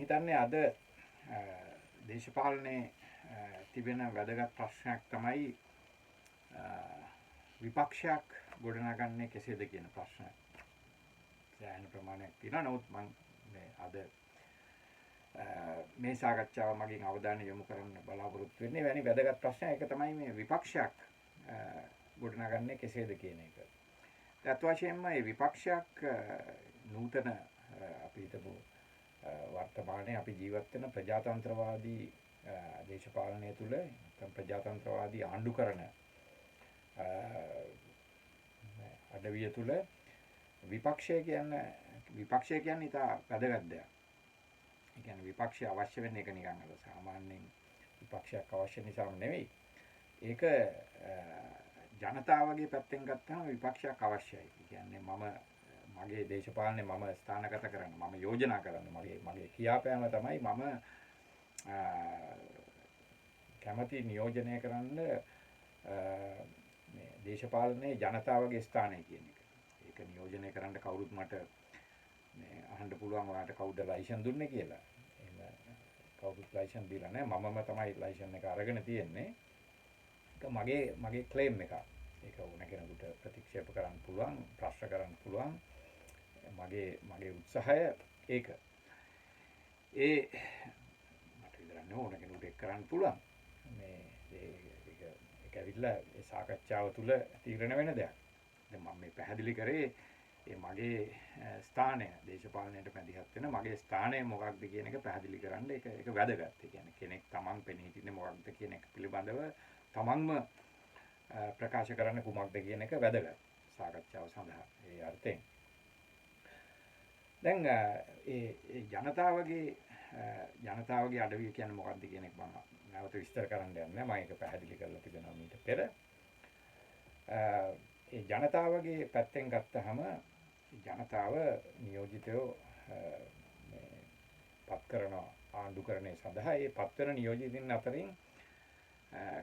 හිතන්නේ අද දේශපාලනයේ තිබෙන වැදගත් ප්‍රශ්නයක් තමයි විපක්ෂයක් ගොඩනගන්නේ කෙසේද කියන ප්‍රශ්නය. සෑහෙන ප්‍රමාණයක් තියෙනවා. නමුත් මම මේ අද මේ සාකච්ඡාව මගින් අවධානය යොමු කරන්න බලාපොරොත්තු වෙන්නේ වැනි වැදගත් ප්‍රශ්නයක්. ඒක තමයි මේ විපක්ෂයක් ගොඩනගන්නේ කෙසේද කියන එක. ඒත් වශයෙන්ම මේ විපක්ෂයක් නූතන අපි හිතමු වර්තමානයේ අපි ජීවත් වෙන ප්‍රජාතන්ත්‍රවාදී දේශපාලනය තුළ නැත්නම් ප්‍රජාතන්ත්‍රවාදී ආණ්ඩුකරන අඩවිය තුළ විපක්ෂය කියන්නේ ඉතා වැදගත් දෙයක්. ඒ කියන්නේ විපක්ෂය අවශ්‍ය වෙන එක නිකන් අර සාමාන්‍යයෙන් විපක්ෂයක් අවශ්‍ය නිසාම නෙවෙයි. ඒක ජනතාවගේ පැත්තෙන් ගත්තාම විපක්ෂයක් අවශ්‍යයි. ඒ කියන්නේ මගේ දේශපාලනේ මම ස්ථානගත කරන්න, මම යෝජනා කරන්න, මගේ කියාපෑම තමයි මම කැමැති නියෝජනය කරන්න මේ දේශපාලනයේ ජනතාවගේ ස්ථානය කියන එක. ඒක නියෝජනය කරන්න කවුරුත් මට මේ අහන්න පුළුවන් ඔයාලට කවුද ලයිසන් දුන්නේ කියලා. එහෙම කවුරුත් ලයිසන් දීලා නැහැ. මමම තමයි ලයිසන් එක අරගෙන තියෙන්නේ. ඒක මගේ ක්ලේම් එකක්. ඒක ඕන කෙනෙකුට ප්‍රතික්ෂේප කරන්න පුළුවන්, ප්‍රශ්න කරන්න පුළුවන්. මගේ උත්සාහය ඒක. මට විතරක් නෙවෙයි ඕන කෙනෙකුට ඒක කරන්න පුළුවන්. ඒක ඇවිල්ලා ඒ සාකච්ඡාව තුළ තීරණය වෙන දෙයක්. දැන් මම මේ පැහැදිලි කරේ මගේ ස්ථානය දේශපාලනයට මැදිහත් වෙන මගේ ස්ථානය මොකක්ද කියන එක පැහැදිලි කරන්න ඒක වැදගත්. ඒ කියන්නේ කෙනෙක් Taman පෙනී සිටින්නේ මොකක්ද කියන එක පිළිබඳව Tamanම ප්‍රකාශ කරන්න කුමක්ද කියන එක වැදගත් සාකච්ඡාව සඳහා. ඒ අර්ථයෙන් දැන් ඒ ජනතාවගේ අඩවිය කියන්නේ මොකක්ද කියන එක මම නැවත විස්තර කරන්න යන්නේ. මම ඒක පැහැදිලි කරලා තිබෙනවා මීට පෙර. ඒ ජනතාවගේ පැත්තෙන් ගත්තහම ජනතාව නියෝජිතයෝ පත් කරන ආණ්ඩුකරණය සඳහා ඒ පත් වෙන නියෝජිතින් අතරින්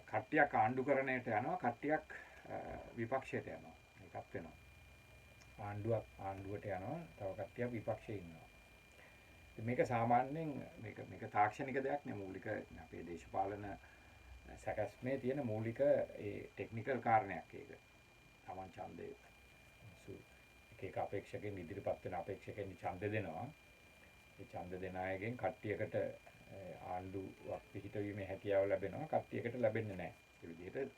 කට්ටියක් ආණ්ඩුකරණයට යනවා, කට්ටියක් විපක්ෂයට යනවා. ඒකත් වෙනවා. ආණ්ඩුවට යනවා, තව කට්ටියක් විපක්ෂයේ ඉන්නවා. මේක සාමාන්‍යයෙන් මේක තාක්ෂණික දෙයක් නෙවෙයි. මූලික අපේ දේශපාලන සැකස්මේ තියෙන මූලික ඒ ටෙක්නිකල් කාරණයක් ඒක. Taman ඡන්දේ එක අපේක්ෂකෙන් ඉදිරිපත් වෙන අපේක්ෂකෙන් ඡන්ද දෙනවා. ඒ ඡන්ද දෙන අයගෙන් කට්ටියකට ආණ්ඩුවක් පිහිටවීමේ හැකියාව ලැබෙනවා, කට්ටියකට ලැබෙන්නේ නැහැ. ඒ විදිහට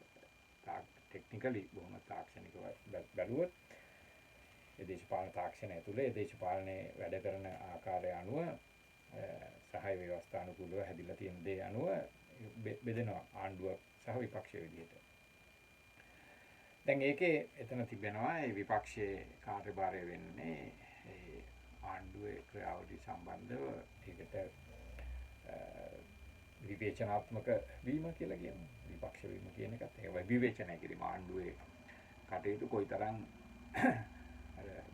ටෙක්නිකලි බොහොම තාක්ෂණිකව බැලුවොත් ඒ දේශපාලන තාක්ෂණය ඇතුලේ ඒ දේශපාලනයේ වැඩ කරන ආකාරය අනුව සහාය ව්‍යවස්ථානුකූලව හැදිලා තියෙන දේ අනුව බෙදෙනවා ආණ්ඩුව සහ විපක්ෂය විදිහට. දැන් ඒකේ එතන තිබෙනවා ඒ විපක්ෂයේ කාර්යභාරය වෙන්නේ ඒ ආණ්ඩුවේ ක්‍රියාවලිය සම්බන්ධව ඒකට විවේචනාත්මක වීම කියලා කියනවා. විපක්ෂ වීම කියන එකත් ඒක විවේචනය කිරීම ආණ්ඩුවේ කටයුතු කොයිතරම්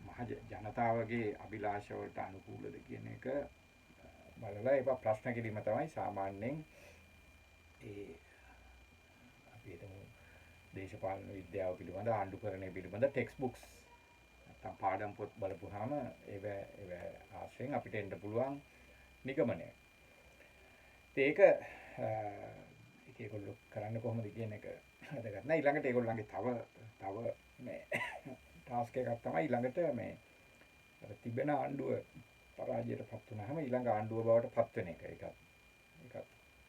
මහ ජනතාවගේ අභිලාෂ වලට අනුකූලද කියන එක බලලා ඒක ප්‍රශ්න කිරීම තමයි සාමාන්‍යයෙන් ඒ අපි හිතමු දේශපාලන විද්‍යාව පිළිබඳ ආණ්ඩුකරණය පිළිබඳ ටෙක්ස්ට් බුක්ස් නැත්නම් පාඩම් පොත් බලපුවාම ඒව ආශ්‍රයෙන් අපිට එන්න පුළුවන් නිගමනය. ඒක ඒගොල්ලෝ කරන්නේ කොහොමද කියන එක වැදගත් නෑ. ඊළඟට ඒගොල්ලන්ගේ තව මේ ටාස්ක් එකක් තමයි ඊළඟට මේ තිබෙන ආණ්ඩුව පරාජයටපත් වුණාම ඊළඟ ආණ්ඩුව බවට පත් වෙන එක. ඒකත්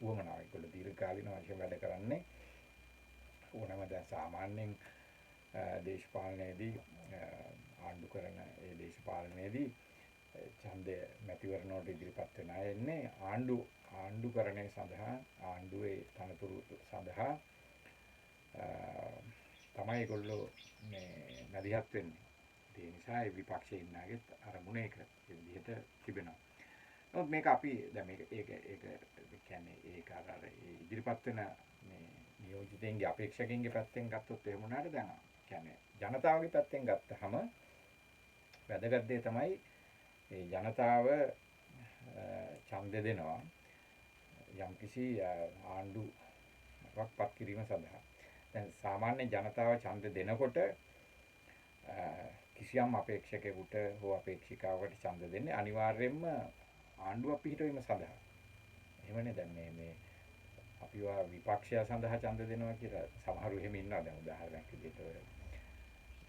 වුවමනාවක්. ඒගොල්ලෝ දීර්ඝකාලීන වශයෙන් වැඩ කරන්නේ ඕනම දැන් සාමාන්‍යයෙන් දේශපාලනයේදී ආණ්ඩු කරන ඒ දේශපාලනයේදී ඡන්දය මැතිවරණ වලට ඉදිරිපත් වෙන අය එන්නේ ආණ්ඩුකරණය සඳහා ආණ්ඩුවේ තනතුරු සඳහා තමයි ඒගොල්ලෝ මේ මැදිහත් වෙන්නේ. ඒ නිසා ඒ විපක්ෂයේ ඉන්න අයගෙත් අරමුණ ඒක ඒ විදිහට තිබෙනවා. නමුත් මේක අපි දැන් මේක කියන්නේ ඒක අර ඉදිරිපත් වෙන මේ නියෝජිතයන්ගේ අපේක්ෂකයන්ගේ පැත්තෙන් ගත්තොත් එහෙම වුණාට දැන් කියන්නේ ජනතාවගේ පැත්තෙන් ගත්තහම වැදගත් දේ තමයි ඒ ජනතාව ඡන්ද දෙනවා යම්කිසි ආණ්ඩුවක් පත් කිරීම සඳහා. දැන් සාමාන්‍ය ජනතාව ඡන්ද දෙනකොට කිසියම් අපේක්ෂකයෙකුට හෝ අපේක්ෂිකාවකට ඡන්ද දෙන්නේ අනිවාර්යයෙන්ම ආණ්ඩුවක් පිහිටවීම සඳහා. එහෙමනේ දැන් මේ අපිව විපක්ෂය සඳහා ඡන්ද දෙනවා කියලා සමහරු එහෙම ඉන්නවා. දැන් උදාහරණයක් විදිහට ඔය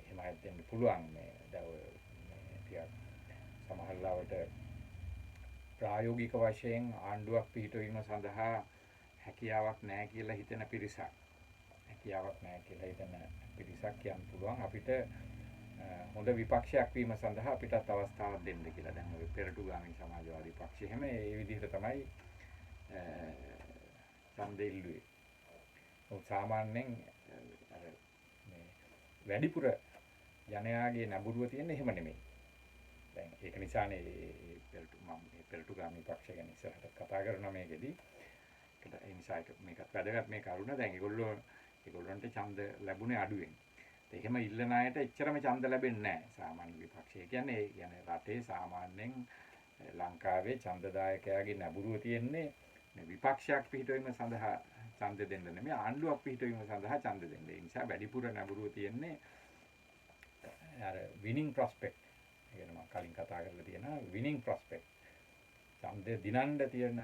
එහෙම අයත් දෙන්න පුළුවන්. මේ දැන් ඔය මේ ටිකක් සමහරවට ප්‍රායෝගික වශයෙන් ආණ්ඩුවක් පිහිටවීම සඳහා හැකියාවක් නැහැ කියලා හිතන පිරිසක්. හැකියාවක් නැහැ කියලා හිතන පිරිසක් කියන්න පුළුවන් අපිට හොඳ විපක්ෂයක් වීම සඳහා අපිටත් අවස්ථාවක් දෙන්න කියලා. දැන් ඔය පෙරටුගාමී සමාජවාදී පක්ෂය එහෙම ඒ විදිහට තමයි ඡන්දෙ ඉල්ලුවේ. සාමාන්‍යයෙන් අර මේ වැඩිපුර ජනයාගේ නැඹුරුව තියෙන්නේ එහෙම නෙමෙයි. දැන් ඒක නිසානේ මම පෙරටුගාමී පක්ෂය ගැන ඉස්සරහට කතා කරනවා මේකෙදි. ඒ නිසා මේකත් වැදගත් මේ කරුණ. දැන් ඒගොල්ලන්ට ඡන්ද ලැබුණේ අඩුවෙන්. එහෙම ඉල්ලන අයට එච්චරම ඡන්ද ලැබෙන්නේ නැහැ. සාමාන්‍ය විපක්ෂය කියන්නේ රටේ සාමාන්‍යයෙන් ලංකාවේ ඡන්දදායකයාගේ නැඹුරුව තියෙන්නේ මේ විපක්ෂයක් පිහිටවීම සඳහා ඡන්ද දෙන්න නෙමෙයි ආණ්ඩුවක් පිහිටවීම සඳහා ඡන්ද දෙන්න. ඒ නිසා වැඩිපුර නැඹුරුව තියෙන්නේ අර winning prospect. ඒ කියන්නේ මම කලින් කතා කරලා තියෙනවා winning prospect. ඡන්ද දිනන්න තියෙන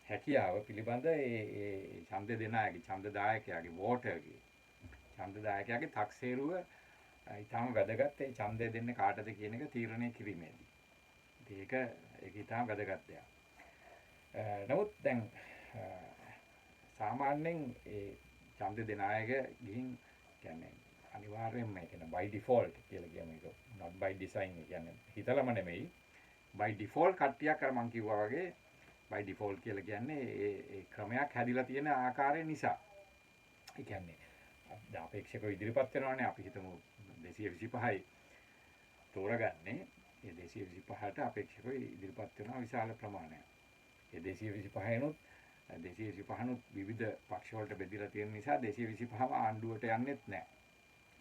හැකියාව පිළිබඳ ඒ ඡන්ද දෙන අයගේ ඡන්දදායකයාගේ වෝටර්ගේ ඡන්දදායකයාගේ තක්සේරුව ඊටාම වැදගත්. ඒ ඡන්දය දෙන්නේ කාටද කියන එක තීරණය කිරීමේදී. ඒක ඊටාම වැදගත් දෙයක්. නමුත් දැන් සාමාන්‍යයෙන් ඒ ඡන්ද දෙන අයක ගිහින් කියන්නේ අනිවාර්යයෙන්ම මේ කියන by default කියලා කියන එක not by design කියන්නේ හිතලම නෙමෙයි by default කට්ටියක් අර මම කිව්වා වගේ by default කියලා කියන්නේ ඒ ක්‍රමයක් හැදිලා තියෙන ආකාරය නිසා. ඒ කියන්නේ අපේක්ෂකව ඉදිරිපත් වෙනවානේ අපි හිතමු 225යි තෝරගන්නේ. ඒ 225ට අපේක්ෂකව ඉදිරිපත් වෙනවා විශාල ප්‍රමාණයක්. ඒ 225නුත් 225නුත් විවිධ පක්ෂ වලට බෙදලා තියෙන නිසා 225ම ආණ්ඩුවට යන්නේත් නැහැ.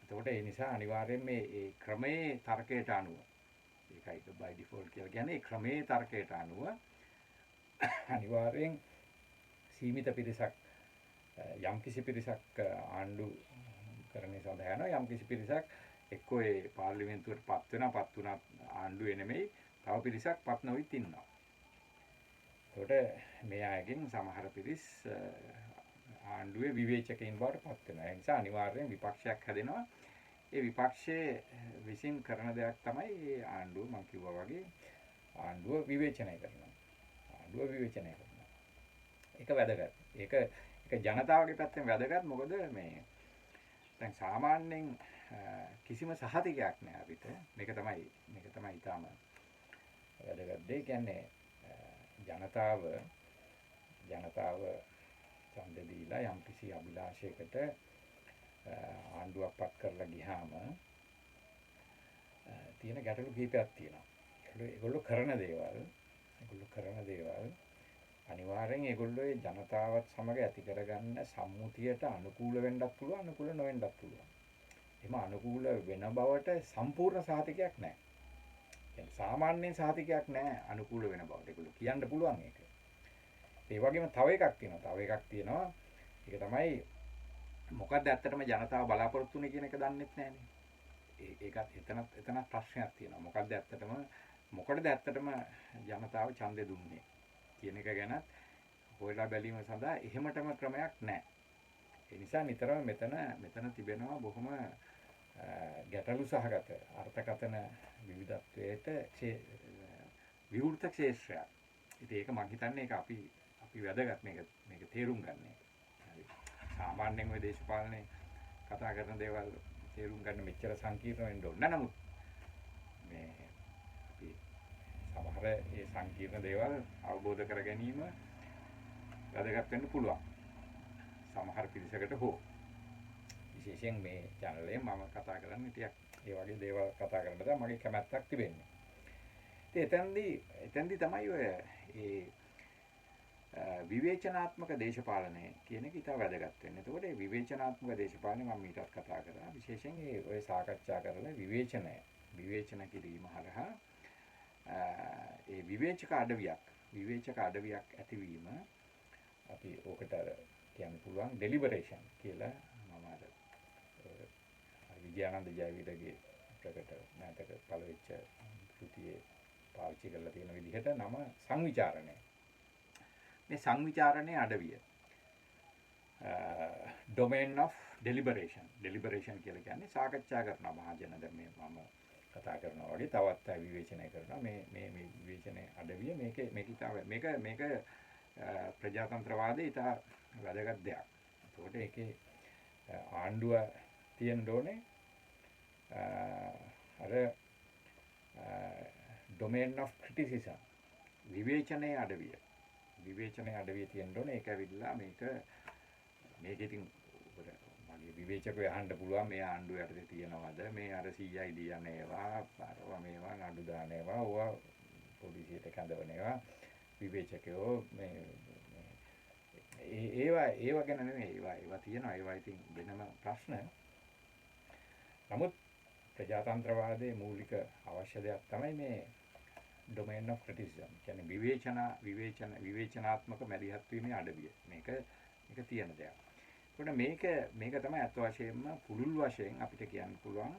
එතකොට ඒ නිසා අනිවාර්යයෙන් මේ ක්‍රමයේ තර්කයට අනුව ඒකයි by default කියලා කියන්නේ ක්‍රමයේ තර්කයට අනුව අනිවාර්යෙන් සීමිත පිරිසක් යම්කිසි පිරිසක් ආණ්ඩු කරන්නේ සඳහා යනවා. යම්කිසි පිරිසක් එක්කෝ ඒ පාර්ලිමේන්තුවට පත් වෙනවා. පත් වුණා ආණ්ඩුවේ නෙමෙයි තව පිරිසක් පත් නොවිත් ඉන්නවා. ඒකට මේ අයගෙන් සමහර පිරිස් ආණ්ඩුවේ විවේචකයින් බවට පත් වෙනවා. ඒ නිසා අනිවාර්යෙන් විපක්ෂයක් හැදෙනවා. ඒ විපක්ෂයේ විසින් කරන දෙයක් තමයි මේ ආණ්ඩුව මම කිව්වා වගේ ආණ්ඩුව විවේචනය කරනවා. ආණ්ඩුව විවේචනය කරනවා. ඒක වැදගත්. ඒක ජනතාවගේ පැත්තෙන් වැදගත්. මොකද මේ දැන් සාමාන්‍යයෙන් කිසිම සහතිකයක් නැහැ අපිට. මේක තමයි ඊටාම වැදගත් දෙය. කියන්නේ ජනතාව ඡන්ද දීලා යම්කිසි අභිලාෂයකට ආණ්ඩුවක් පත් කරලා ගියාම තියෙන ගැටලු කීපයක් තියෙනවා. ඒගොල්ලෝ කරන දේවල් අනිවාර්යෙන් ඒගොල්ලෝ ඒ ජනතාවත් සමග ඇති කරගන්න සම්මුතියට අනුකූල වෙන්නත් පුළුවන් අනුකූල නොවෙන්නත් පුළුවන්. එහෙම අනුකූල වෙන බවට සම්පූර්ණ සහතිකයක් නැහැ. يعني සාමාන්‍යයෙන් සහතිකයක් නැහැ අනුකූල වෙන බවට. ඒගොල්ලෝ කියන්න පුළුවන් ඒක. ඒ වගේම තව එකක් තියෙනවා. ඒක තමයි මොකක්ද ඇත්තටම ජනතාව බලාපොරොත්තු වෙන්නේ කියන එක දන්නෙත් නැහැනේ. ඒකත් එතන ප්‍රශ්නයක් තියෙනවා. මොකටද ඇත්තටම ජනතාව ඡන්දෙ දුන්නේ කියන එක ගැන හොයලා බැලීම සඳහා එහෙමටම ක්‍රමයක් නැහැ. ඒ නිසා නිතරම මෙතන තිබෙනවා බොහොම ගැටලු සහගත අර්ථකථන විවිධත්වයට විවෘත ක්ෂේත්‍රයක්. ඉතින් ඒක මම හිතන්නේ ඒක අපි වැදගත් මේක තේරුම් ගන්න එක. හරි. සාමාන්‍යයෙන් ඔය දේශපාලනේ කතා කරන දේවල් තේරුම් ගන්න මෙච්චර සංකීර්ණ වෙන්න ඕන. නමුත් මේ අපි සමහර ඒ සංකීර්ණ දේවල් අවබෝධ කර ගැනීම වැදගත් වෙන්න පුළුවන්. සමහර පිරිසකට හෝ විශේෂයෙන් මේ channel එකේ මම කතා කරන්නේ ටිකක් ඒ වගේ දේවල් කතා කරන්න තමයි මගේ කැමැත්තක් තිබෙන්නේ. ඉතින් එතෙන්දී තමයි ඔය ඒ විවේචනාත්මක දේශපාලනය කියන එක ඉතාල වැදගත් වෙන්නේ. එතකොට මේ විවේචනාත්මක දේශපාලනය මම මීටත් කතා කරා. විශේෂයෙන් ඒ ඔය සාකච්ඡා කරන විවේචන කිරීම හරහා ඒ විවේචක අඩවියක් ඇතිවීම අපි ඕකට කියන්න පුළුවන් ඩෙලිබරේෂන් කියලා මම අර විද්‍යානන්ද ජයවීරගේ ප්‍රකට නැතක පළවෙච්ච කෘතියේ පාවිච්චි කරලා තියෙන විදිහට නම සංවිචාරණය. මේ සංවිචාරණයේ අඩවිය. domain of deliberation කියලා කියන්නේ සාකච්ඡා කරන මහජන දැන් මේ මම කතා කරනවා වගේ තවත් අය විවේචනය කරනවා මේ විවේචනයේ අඩවිය මේක ප්‍රජාතන්ත්‍රවාදයේ ඉතා වැදගත් දෙයක්. ඒකට ඒකේ ආණ්ඩුව තියෙන්න ඕනේ අර domain of criticism විවේචනයේ අඩවිය තියෙන්න ඕනේ. ඒක ඇවිල්ලා මේක ඉතින් මගේ විවේචකව අහන්න පුළුවන් මේ ආණ්ඩුව යටතේ තියනවාද මේ අර CID යනේවා අරවා මේවා නඩු දානේවා ඕවා පොලිසියට කැඳවනේවා විවේචකයෝ ඒවා ගැන නෙමෙයි ඒවා තියෙනවා ඒවා ඉතින් වෙනම ප්‍රශ්න. නමුත් ප්‍රජාතන්ත්‍රවාදයේ මූලික අවශ්‍ය දෙයක් තමයි මේ domain of criticism කියන්නේ විවේචනාත්මක මැදිහත් වීමේ අඩවිය. මේක තියෙන දෙයක්. ඒකට මේක තමයි අත් වශයෙන්ම පුළුල් වශයෙන් අපිට කියන්න පුළුවන්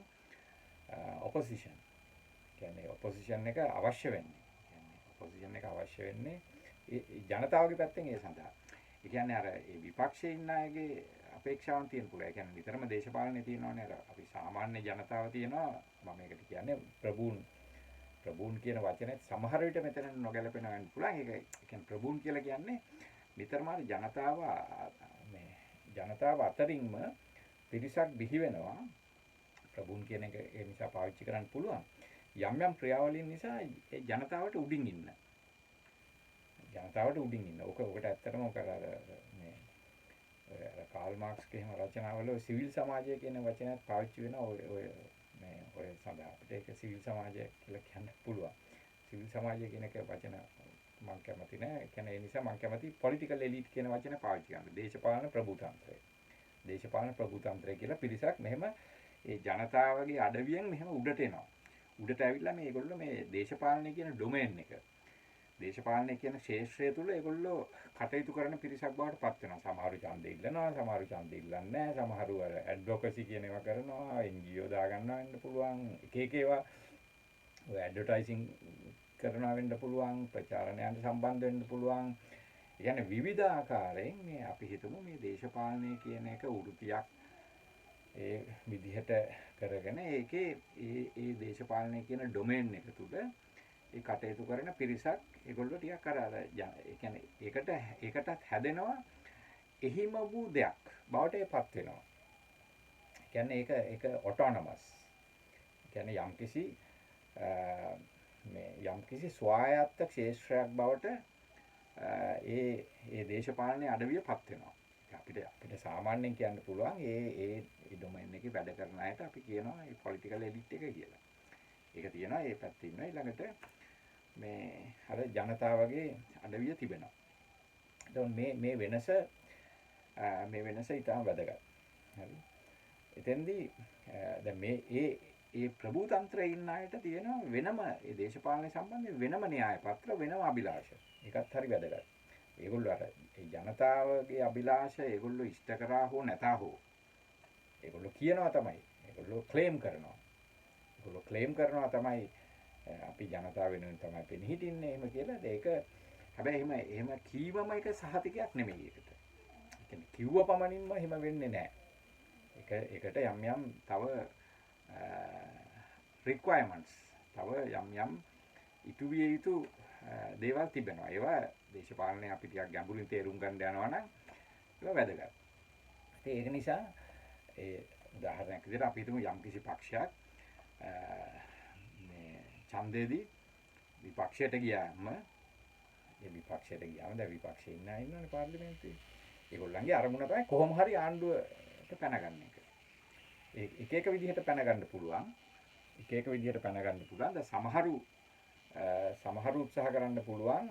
opposition. කියන්නේ opposition එක අවශ්‍ය වෙන්නේ. ජනතාවගේ පැත්තෙන් ඒ සඳහා. ඒ කියන්නේ අර ඒ විපක්ෂයේ ඉන්න අයගේ අපේක්ෂාවන් තියෙන පුළුවන්. ඒ කියන්නේ නිතරම දේශපාලනේ තියෙනවනේ අර අපි සාමාන්‍ය ජනතාව තියෙනවා. මම මේකට කියන්නේ ප්‍රබූන් කියන වචනේ සමහර විට මෙතන නොගැලපෙනවා වෙන්න පුළුවන්. ඒක කියන්නේ ප්‍රබූන් කියලා කියන්නේ නිතරම ජනතාව අතරින්ම පිරිසක් බිහි වෙනවා. ප්‍රබූන් කියන එක ඒ නිසා පාවිච්චි කරන්න පුළුවන්. යම් ක්‍රියාවලින් නිසා ඒ ජනතාවට උඩින් ඉන්න. ඔකට ඇත්තටම කාල් මාක්ස්ගේ එහෙම රචනාවල සිවිල් සමාජය කියන වචනයත් පාවිච්චි වෙනවා ඔය සඳහා. අපිට ඒක සිවිල් සමාජය කියලා කියන්න පුළුවන්. සිවිල් සමාජය කියන එක වචන මම කැමති නෑ. ඒ කියන්නේ ඒ නිසා මම කැමති පොලිටිකල් එලීට් කියන වචනේ පාවිච්චි කරන්න. දේශපාලන ප්‍රභූතන්ත්‍රය කියලා පිරිසක් මෙහෙම ඒ ජනතාවගේ අඩවියෙන් මෙහෙම උඩට එනවා. උඩට ඇවිල්ලා මේගොල්ලෝ මේ දේශපාලනය කියන ඩොමේන් එක දේශපාලනය කියන ක්ෂේත්‍රය තුල ඒගොල්ලෝ කටයුතු කරන පිරිසක් බවට පත් වෙනවා. සමහරු ඡන්දෙ ඉල්ලනවා, සමහරු ඡන්දෙ ඉල්ලන්නේ නැහැ, සමහරු අර ඇඩ්වොකසි කියන ඒවා කරනවා, NGO දාගන්නවා වෙන්න පුළුවන්. එක ඒවා ඔය ඇඩ්වර්ටයිසින් කරනවා වෙන්න පුළුවන්, ප්‍රචාරණයන්ට සම්බන්ධ වෙන්න පුළුවන්. ඒ කියන්නේ විවිධ ආකාරයෙන් මේ අපි හිතමු මේ දේශපාලනය කියන එක වෘත්තියක් ඒ විදිහට කරගෙන ඒකේ ඒ දේශපාලනය කියන ඩොමේන් එක තුල ඒ කටයුතු කරන පිරිසක් ඒගොල්ලෝ ටිකක් අර ඒ කියන්නේ ඒකටත් හැදෙනවා එහිම වූ දෙයක් බවට ඒපත් වෙනවා. ඒ කියන්නේ ඒක ඔටෝනමස්. ඒ කියන්නේ යම්කිසි ස්වායත්ත ක්ෂේත්‍රයක් බවට ඒ දේශපාලනයේ අඩවියපත් වෙනවා. අපිට සාමාන්‍යයෙන් කියන්න පුළුවන් ඒ ඩොමේන් එකේ වැඩ කරන අයට අපි කියනවා ඒ පොලිටිකල් එලිට් එක කියලා. ඒක තියෙනවා ඒ පැත්තේ ඉන්නවා ඊළඟට මේ අර ජනතාවගේ අඩවිය තිබෙනවා. එතකොට මේ වෙනස ඉතාම වැදගත්. හරි. එතෙන්දී දැන් ඒ ප්‍රභූතන්ත්‍රයේ ඉන්න අයට තියෙනවා වෙනම ඒ දේශපාලනය සම්බන්ධයෙන් වෙනම න්‍යාය පත්‍ර වෙනම අභිලාෂ. ඒකත් හරි වැදගත්. ඒගොල්ලෝ අර ඒ ජනතාවගේ අභිලාෂ ඒගොල්ලෝ ඉෂ්ට කරා හෝ නැතා හෝ ඒගොල්ලෝ කියනවා තමයි. ඒගොල්ලෝ ක්ලේම් කරනවා තමයි අපි ජනතාව වෙනුවෙන් තමයි පෙනී හිටින්නේ එහෙම කියලා. ඒක හැබැයි එහෙම කීවම එක සහතිකයක් නෙමෙයි ඒකට. ඒ කියන්නේ කිව්ව පමණින්ම එහෙම වෙන්නේ නැහැ. ඒකට යම් තව requirements තව යම් ඉටු විය යුතු දේවල් තිබෙනවා. ඒවා දේශපාලනයේ අපි ටිකක් ගැඹුරින් තේරුම් ගන්න යනවා නම් ඒවා වැදගත්. ඒක නිසා ඒ උදාහරණයක් විදිහට අපි හිතමු යම්කිසි පක්ෂයක් මේ ඡන්දෙදී විපක්ෂයට ගියාම දැන් විපක්ෂයේ ඉන්නවනේ පාර්ලිමේන්තුවේ. ඒගොල්ලන්ගේ අරමුණ තමයි කොහොම හරි ආණ්ඩුවට පැනගන්න එක. එක විදිහට පැනගන්න පුළුවන්. දැන් සමහරු උත්සාහ කරන්න පුළුවන්.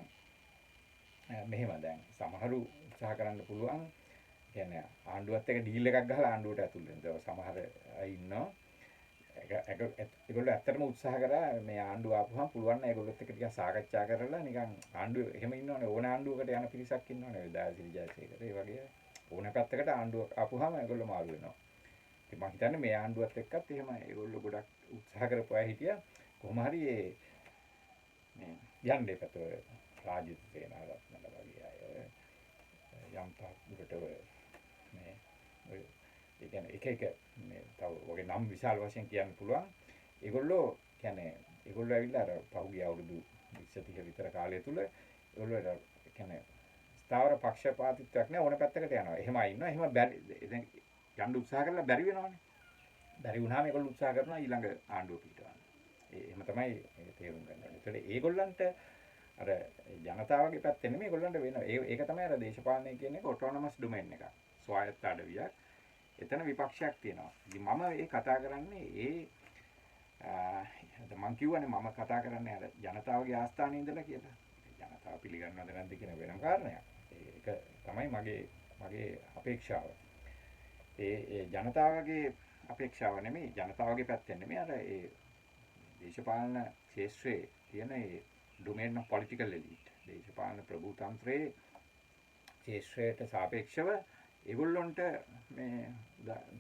මෙහෙම දැන් සමහරු උත්සාහ කරන්න පුළුවන්. කියන්නේ ආණ්ඩුවත් එක්ක ඩීල් එකක් ගහලා ආණ්ඩුවට ඇතුල් වෙන. ඒක සමහර අය ඉන්නවා. ඒගොල්ලෝ ඇත්තටම උත්සාහ කරා මේ ආණ්ඩුව ආපුවම පුළුවන් නම් ඒගොල්ලොත් එක්ක ටිකක් සාකච්ඡා කරලා නිකන් ආණ්ඩුව එහෙම ඉන්නවනේ ඕන ආණ්ඩුවකට යන පිරිසක් ඉන්නවනේ දාසිරි ජයසේකර ඒ වගේ ඕන පැත්තකට ආණ්ඩුවක් ආපුවම ඒගොල්ලෝ මාරු වෙනවා. ඉතින් මම හිතන්නේ මේ ආණ්ඩුවත් එක්කත් එහෙම ඒගොල්ලෝ ගොඩක් උත්සාහ කරපුවා හිටියා. කොහොම හරි මේ යන්න එපත රාජිත සේනාරත්නල වගේ අය යම් තාක් දුරට මේ ඔය ඒ කියන්නේ එක මේ තව වගේ නම් විශාල වශයෙන් කියන්න පුළුවන්. ඒගොල්ලෝ කියන්නේ ඒගොල්ලෝ ඇවිල්ලා අර පහුගිය අවුරුදු 20 30 විතර කාලය තුල ඒගොල්ලෝ කියන්නේ ස්ථාවර පක්ෂපාතීත්වයක් නෑ ඕන පැත්තකට යනවා. එහෙමයි ඉන්නවා. එහෙම බැරි දැන් යන්න උත්සාහ කරලා බැරි වෙනවනේ. බැරි වුණාම ඒගොල්ලෝ උත්සාහ කරනවා ඊළඟ ආණ්ඩුව පිටවන්න. එහෙම තමයි තේරුම් ගන්න ඕනේ. ඒතකොට ඒගොල්ලන්ට අර ජනතාවගේ පැත්තේ නෙමෙයි ඒගොල්ලන්ට වෙන ඒක තමයි අර දේශපාලනය කියන්නේ ඔටෝනමස් ඩොමේන් එකක්. ස්වායත්ත අඩවියක්. එතන විපක්ෂයක් තියෙනවා. ඉතින් මම ඒ කතා කරන්නේ මම කියවනේ මම කතා කරන්නේ අර ජනතාවගේ ආස්ථානයේ ඉඳලා කියලා. ජනතාව පිළිගන්නවද නැද්ද කියන වෙනම කාරණයක්. ඒක තමයි මගේ අපේක්ෂාව. ඒ ජනතාවගේ අපේක්ෂාව නෙමෙයි ජනතාවගේ පැත්තෙන් නෙමෙයි අර ඒ දේශපාලන ක්ෂේත්‍රයේ තියෙන ඒ ඩොමේන් ඔෆ් පොලිටිකල් එලීට් දේශපාලන ප්‍රභූතන්ත්‍රයේ ක්ෂේත්‍රයට සාපේක්ෂව ඒගොල්ලොන්ට මේ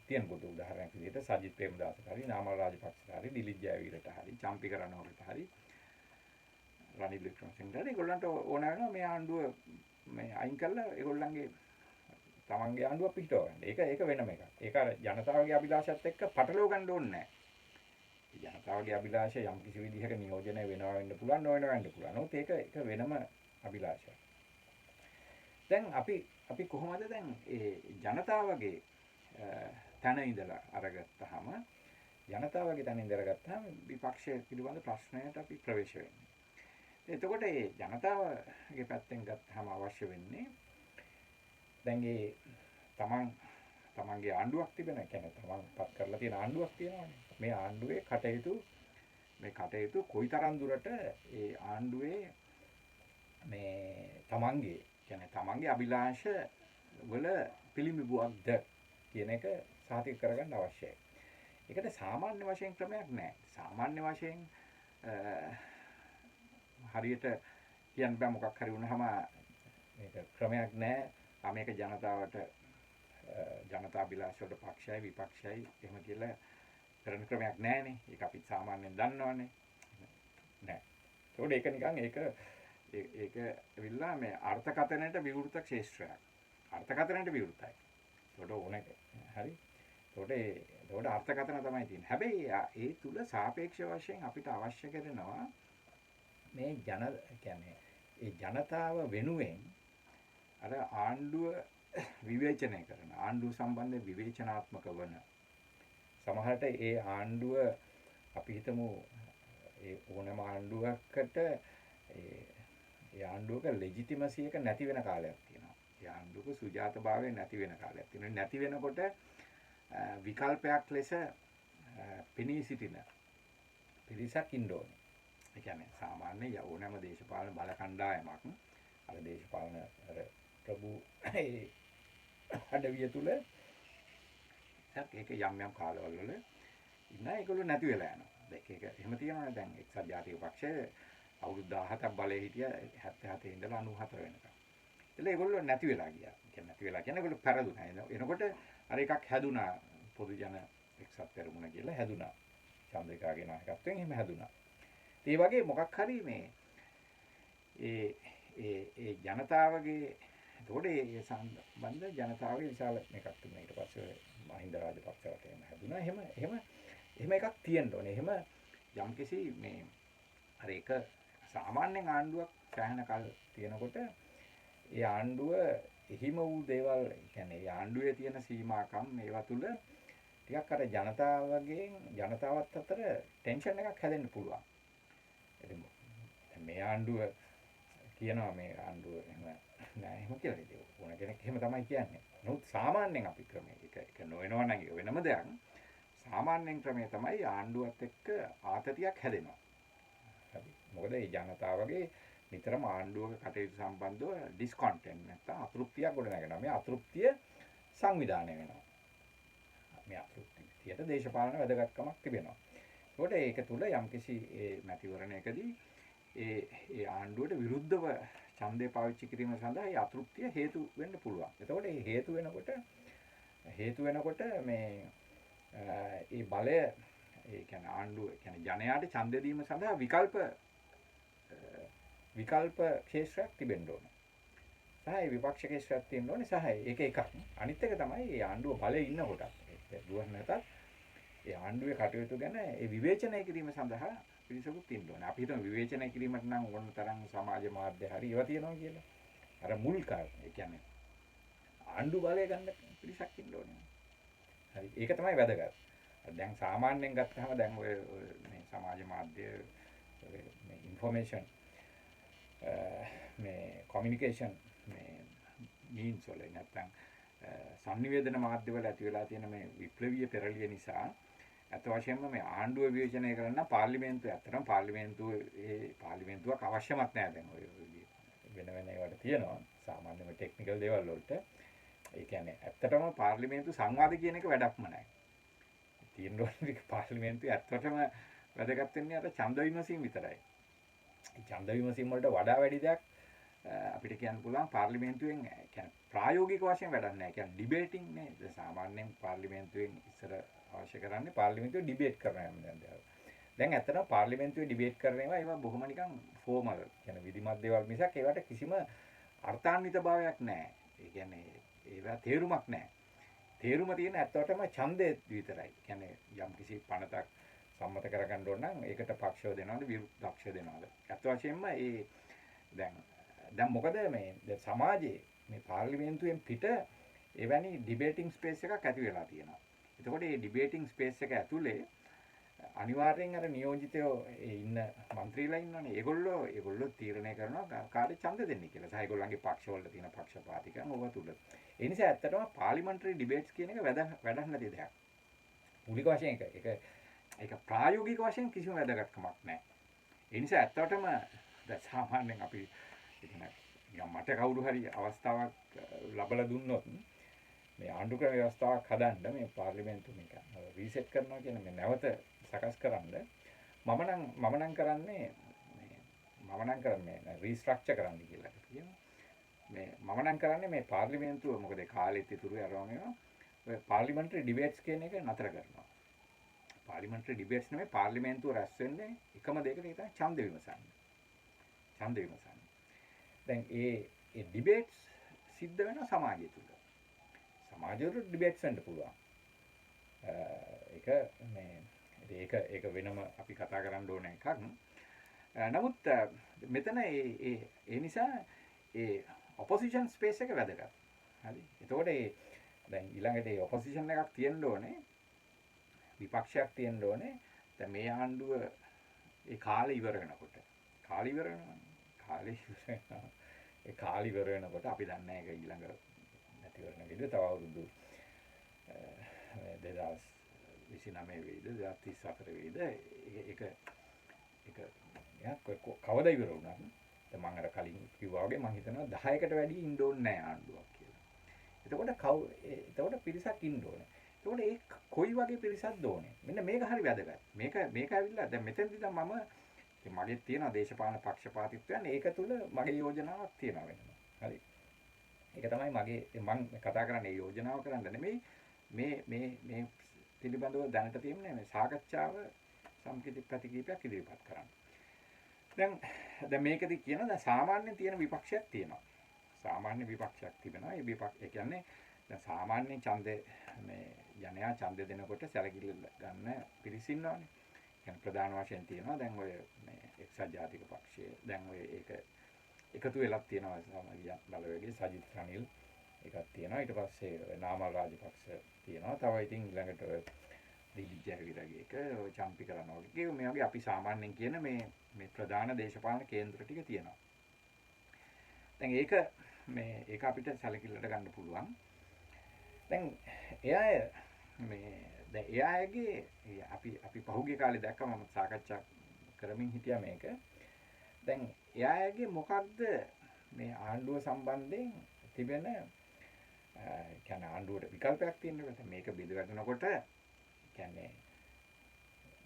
තියෙන පොදු උදාහරණයක් විදිහට සජිත් ප්‍රේමදාසට හරි නාමල් රාජපක්ෂට හරි දිලිත් ජයවීරට හරි චම්පික රණවකට හරි රනිල් වික්‍රමසිංහට හරි ඒගොල්ලන්ට ඕන වෙනවා මේ ආණ්ඩුව මේ අයින් කරලා ඒගොල්ලන්ගේ තමන්ගේ ආණ්ඩුව පිටව ගන්න. ඒක වෙනම එකක්. ඒක අර ජනතාවගේ අභිලාෂයත් එක්ක පටලව ගන්න ඕනේ නැහැ. ජනතාවගේ අභිලාෂය යම් කිසි විදිහක නියෝජනය වෙනවා වෙන්න පුළුවන් නොවෙනවා වෙන්න පුළුවන්. නමුත් ඒක වෙනම අභිලාෂයක්. දැන් අපි කොහොමද දැන් ඒ ජනතාවගේ තන ඉඳලා අරගත්තාම ජනතාවගේ තන ඉඳලා ගත්තාම විපක්ෂය පිළිබඳ ප්‍රශ්නයට අපි ප්‍රවේශ වෙන්නේ. එතකොට මේ ජනතාවගේ පැත්තෙන් ගත්තාම අවශ්‍ය වෙන්නේ දැන් ඒ තමන්ගේ ආණ්ඩුවක් තිබෙන කියන්නේ තමන් පත් කරලා තියෙන ආණ්ඩුවක් තියෙනවානේ. මේ ආණ්ඩුවේ කටයුතු කොයිතරම් දුරට ඒ ආණ්ඩුවේ මේ තමන්ගේ අභිලාෂ වල පිළිඹුවක්ද කියන එක සාතික කරගන්න අවශ්‍යයි. ඒකට සාමාන්‍ය වශයෙන් ක්‍රමයක් නැහැ. සාමාන්‍ය වශයෙන් හරියට කියන්න බෑ මොකක් හරි වුණාම මේක ක්‍රමයක් නැහැ. මේක ජනතාවට ජනතාභිලාෂ වලට පක්ෂයි විපක්ෂයි එහෙම කියලා කරන ක්‍රමයක් නැහැනේ. ඒක අපි සාමාන්‍යයෙන් දන්නවනේ. නෑ. ඒකට ඒක නිකන් ඒක ඇවිල්ලා මේ අර්ථකථනයට විවෘත ක්ෂේත්‍රයක්. අර්ථකථනයට විවෘතයි. ඒකට ඕනේ හරි. ඒකට අර්ථකථන තමයි තියෙන්නේ. හැබැයි ඒ තුල සාපේක්ෂ වශයෙන් අපිට අවශ්‍ය කරනවා මේ කියන්නේ ඒ ජනතාව වෙනුවෙන් අර ආණ්ඩුව විවේචනය කරන ආණ්ඩුව සම්බන්ධ විවේචනාත්මක වන සමහරට ඒ ආණ්ඩුව අපි හිතමු ඒ ඕනෑම ආණ්ඩුවකට ඒ ආණ්ඩුවක ලෙජිටිමසි එක නැති වෙන කාලයක් තියෙනවා. ඒ ආණ්ඩුවක සුජාතභාවය නැති වෙන කාලයක් තියෙනවා. නැති වෙනකොට විකල්පයක් ලෙස පෙනී සිටින පිරිසක් ඉන්න ඕනේ. ඒ කියන්නේ සාමාන්‍ය ඕනෑම දේශපාලන බල කණ්ඩායමක් අර දේශපාලන අර ප්‍රභූ අඩවිය තුල ඒක යම් කාලවල වල ඉන්න ඒගොල්ලෝ නැති වෙලා යනවා. ඒක එහෙම තියෙනවනේ දැන් එක්සත් ජාතික පක්ෂය අවුරුදු 17ක් බලේ හිටිය 77 ඉඳලා 94 වෙනකම්. එතකොට ඒගොල්ලෝ නැති වෙලා ගියා. කියන්නේ නැති වෙලා කියන්නේ ඒගොල්ලෝ පෙරදුනා. එනකොට අර එකක් හැදුනා පොදු ජන එක්සත් පෙරමුණ කියලා හැදුනා. චන්ද්‍රිකාගේ නායකත්වයෙන් එහෙම හැදුනා. ඒ වගේ මොකක් හරි මේ ඒ ජනතාවගේ එතකොට ඒ සම්බන්ධ ජනතාවගේ විශාල එකක් තිබුණා. ඊට පස්සේ මහින්ද රාජපක්ෂ වටේම හැදුනා. එහෙම එකක් තියෙන්න ඕනේ. එහෙම යම්කිසි මේ අර ඒක සාමාන්‍යයෙන් ආණ්ඩුවක් සෑහෙන කල් තියෙනකොට ඒ ආණ්ඩුව එහිම වූ දේවල් කියන්නේ ඒ ආණ්ඩුවේ තියෙන සීමාකම් මේවා තුල ටිකක් අර ජනතාවත් අතර ටෙන්ෂන් එකක් හැදෙන්න පුළුවන්. ඉතින් මේ ආණ්ඩුව කියනවා මේ ආණ්ඩුව එහෙම නෑ එහෙම කියලා ඉතින් ඕන කෙනෙක් එහෙම තමයි කියන්නේ. නමුත් සාමාන්‍යයෙන් අපි ක්‍රමයේ ඒක නොවෙනවා නම් ඒක වෙනම දෙයක්. සාමාන්‍යයෙන් ක්‍රමය තමයි ආණ්ඩුවත් එක්ක ආතතියක් හැදෙනවා. හරි. මොකද මේ ජනතාවගේ නිතරම ආණ්ඩුවක කටයුතු සම්බන්ධව ඩිස්කන්ටෙන්ට් නැත්නම් අතෘප්තියක් ගොඩ නැගෙනවා. මේ අතෘප්තිය සංවිධානය වෙනවා. මේ අතෘප්තියට දේශපාලන වැදගත්කමක් තිබෙනවා. ඒකට ඒක තුල යම්කිසි ඒ මැතිවරණයකදී ඒ ආණ්ඩුවට විරුද්ධව ඡන්දය පාවිච්චි කිරීම සඳහා ඒ අතෘප්තිය හේතු වෙන්න පුළුවන්. එතකොට මේ හේතු වෙනකොට මේ ඒ බලය ඒ කියන්නේ ආණ්ඩුව කියන්නේ ජනයාට ඡන්දය දීම සඳහා විකල්ප විකල්ප ක්ෂේත්‍රයක් තිබෙන්න ඕනේ. සහ ඒ විපක්ෂ ක්ෂේත්‍රයක් තියෙන්න ඕනේ සහ ඒක එකක්. අනිත් එක තමයි මේ ආණ්ඩුව බලේ ඉන්නකොට ඒක දුවස් නැතත් ඒ ආණ්ඩුවේ කටයුතු ගැන ඒ විවේචනය කිරීම සඳහා පිරිසකුත් ඉන්න ඕනේ. අපි හිතමු විවේචනය කිරීමට නම් ඕන තරම් සමාජ මාධ්‍ය හරි ඒවා තියෙනවා කියලා. අර මුල් කාරණේ. ඒ කියන්නේ ආණ්ඩු බලය ගන්න පිරිසක් ඉන්න ඕනේ. හරි. ඒක තමයි වැදගත්. දැන් සාමාන්‍යයෙන් ගත්තාම දැන් ඔය මේ සමාජ මාධ්‍ය මේ ইনফরমේෂන් මේ කොමියුනිකේෂන් මේ මීන්ස් වල නැත්තම් සංනිවේදන මාධ්‍ය වල ඇති වෙලා තියෙන මේ විප්ලවීය පෙරළිය නිසා අත වශයෙන්ම මේ ආණ්ඩුව විවේචනය කරන්න පාර්ලිමේන්තුව ඇත්තටම පාර්ලිමේන්තුවක් අවශ්‍යමත් නැහැ දැන් ඔය වෙන ඒවට තියෙනවා සාමාන්‍යම ටෙක්නිකල් දේවල් වලට. ඒ කියන්නේ ඇත්තටම පාර්ලිමේන්තු සංවාද කියන එක වැඩක්ම නැහැ. තියෙන්නේ පාර්ලිමේන්තුවේ ඇත්තටම වැදගත් වෙන්නේ අර ඡන්ද විමසීම් විතරයි. ඒ ඡන්ද විමසීම් වලට වඩා වැඩි දෙයක් අපිට කියන්න පුළුවන් පාර්ලිමේන්තුවෙන් කියන්නේ ප්‍රායෝගික වශයෙන් වැඩක් නැහැ. කියන්නේ ඩිබේටිං නේ. සාමාන්‍යයෙන් පාර්ලිමේන්තුවෙන් ඉස්සර අවශ්‍ය කරන්නේ පාර්ලිමේන්තුවේ ඩිබේට් කරනවා යම් දේවල්. දැන් ඇත්තටම පාර්ලිමේන්තුවේ ඩිබේට් කරන ඒවා බොහොම නිකන් ෆෝමල් කියන විධිමත් දේවල් මිසක් ඒවට කිසිම අර්ථාන්විත භාවයක් නැහැ. ඒ කියන්නේ ඒවා තේරුමක් නැහැ. තේරුම තියෙන ඇත්තටම ඡන්දේ විතරයි. කියන්නේ යම් කිසි පනතක් සම්මත කරගන්න ඕන නම් ඒකට පක්ෂව දෙනවද විරුද්ධ පක්ෂව දෙනවද? ඇත්ත වශයෙන්ම දැන් මොකද මේ සමාජයේ මේ පාර්ලිමේන්තුවෙන් පිට එවැනි ඩිබේටිං ස්පේස් එකක් ඇති වෙලා තියෙනවා. එතකොට මේ ඩිබේටිං ස්පේස් එක ඇතුලේ අනිවාර්යෙන් අර නියෝජිතයෝ ඉන්න മന്ത്രിලා ඉන්නවනේ. ඒගොල්ලෝ තීරණය කරනවා කාට ඡන්ද දෙන්නේ කියලා. සහ ඒගොල්ලන්ගේ පක්ෂවල තියෙන පක්ෂපාතිකම් ඕවා තුල. ඒ නිසා ඇත්තටම පාර්ලිමේන්ටරි ඩිබේට්ස් කියන එක වැඩක් නැති දෙයක්. මූලික වශයෙන් ඒක ප්‍රායෝගික වශයෙන් කිසිම වැදගත්කමක් නැහැ. ඒ නිසා ඇත්තටම දැන් සාමාන්‍යයෙන් අපි මට කවුරු හරි අවස්ථාවක් ලැබලා දුන්නොත් මේ ආණ්ඩු ක්‍රම ව්‍යවස්ථාවක් හදන්න මේ පාර්ලිමේන්තුව මේක රීසෙට් කරනවා කියන මේ නැවත සකස් කරන්න මම නම් කරන්නේ රීස්ට්‍රක්චර් කරන්න කියලා කියනවා. මම නම් කරන්නේ මේ පාර්ලිමේන්තුව මොකද කාලෙත් ඉතුරු යනවා මේවා ඔය පාර්ලිමේන්ටරි ඩිබේට්ස් කියන එක නතර කරනවා. පාර්ලිමේන්ටරි ඩිබේට්ස් නෙමෙයි පාර්ලිමේන්තුව රැස් වෙන්නේ එකම දෙයකට ඒ තමයි ඡන්ද විමසන්න. දැන් ඒ ඩිබේට්ස් සිද්ධ වෙන සමාජය තුල. සමාජවල ඩිබේට්ස් වෙන්න පුළුවන්. ඒක වෙනම අපි කතා කරන්න ඕන එකක්. නමුත් මෙතන ඒ නිසා ඒ ඔපොසිෂන් ස්පේස් එක වැදගත්. හරි. එතකොට දැන් ඊළඟට ඒ ඔපොසිෂන් එකක් තියෙන්න ඕනේ. විපක්ෂයක් තියෙන්න ඕනේ. දැන් මේ ආණ්ඩුව ඒ කාලේ ඉවර වෙනකොට අපි දන්නේ ඒක ඊළඟ නැති වෙන විදිහ තව අවුරුදු 2029 වෙයිද 2034 වෙයිද ඒක කවදා ඉවර වුණාද මම අර කලින් කිව්වා වගේ මම හිතනවා 10කට වැඩි ඉන්න ඕනේ නැහැ ආණ්ඩුවක් කියලා. එතකොට පිරිසක් ඉන්න ඕනේ. එතකොට ඒ කොයි වගේ පිරිසක්ද ඕනේ? මෙන්න මේක හරි වැදගත්. මේක ඇවිල්ලා දැන් මෙතෙන්දී දැන් මගේ තියෙන දේශපාලන පක්ෂපාතීත්වයන් ඒක තුල මගේ යෝජනාවක් තියෙනවා වෙනවා. හරි. ඒක තමයි මම කතා කරන්නේ යෝජනාව කරන්න නෙමෙයි මේ පිළිබඳව දැනට තියෙන මේ සාකච්ඡාව සම්පූර්ණ ප්‍රතිකීපයක් ඉදිරිපත් කරන්න. දැන් මේකදී කියන දැන් සාමාන්‍යයෙන් තියෙන විපක්ෂයක් තියෙනවා. සාමාන්‍ය විපක්ෂයක් තිබෙනවා. ඒ කියන්නේ දැන් සාමාන්‍ය ඡන්දේ මේ ජනයා ඡන්දෙ දෙනකොට සැලකිලි ගන්න පිරිස ඉන්නවනේ. කියන්නේ ප්‍රධාන වශයෙන් තියෙනවා දැන් ඔය මේ එක්සත් ජාතික පක්ෂය දැන් ඔය ඒක එකතු වෙලක් තියෙනවා සමාජීය බලවේගයේ සජිත් රනිල් එකක් තියෙනවා ඊට පස්සේ නාමල් රාජපක්ෂ තියෙනවා තව ඉතින් ඊළඟට දිලිජය විරගේ එක ඔය චම්පි කරනවා වගේ මේ වගේ අපි සාමාන්‍යයෙන් කියන මේ ප්‍රධාන දේශපාලන කේන්ද්‍ර ටික තියෙනවා දැන් ඒක අපිට සැලකිල්ලට ගන්න පුළුවන් දැන් එයාගේ අපි පහුගිය කාලේ දැක්කම මම සාකච්ඡා කරමින් හිටියා මේක. දැන් එයාගේ මොකක්ද මේ ආණ්ඩුව සම්බන්ධයෙන් තිබෙන කියන්නේ ආණ්ඩුවට විකල්පයක් තියෙනවා. මේක බෙදවැටෙනකොට කියන්නේ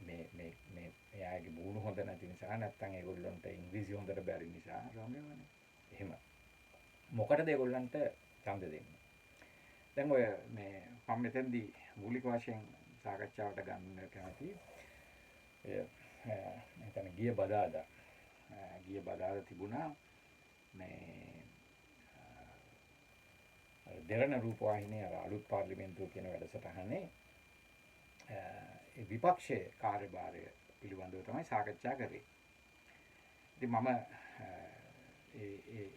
මේ එයාගේ බුණු හොඳ නැති නිසා නැත්නම් ඒගොල්ලන්ට ඉංග්‍රීසි හොඳට බැරි නිසා රෝමේවනේ. එහෙම. මොකටද ඒගොල්ලන්ට ඡන්ද දෙන්නේ? දැන් ඔය මේ මම මෙතෙන්දී මූලික වශයෙන් සාකච්ඡාවට ගන්න කැමති එතන ගිය බදාදා ගිය බදාදා තිබුණා මේ දෙරණ රූපවාහිනිය අලුත් පාර්ලිමේන්තුව කියන වැඩසටහනේ ඒ විපක්ෂයේ කාර්යභාරය පිළිබඳව තමයි සාකච්ඡා කරේ. ඉතින් මම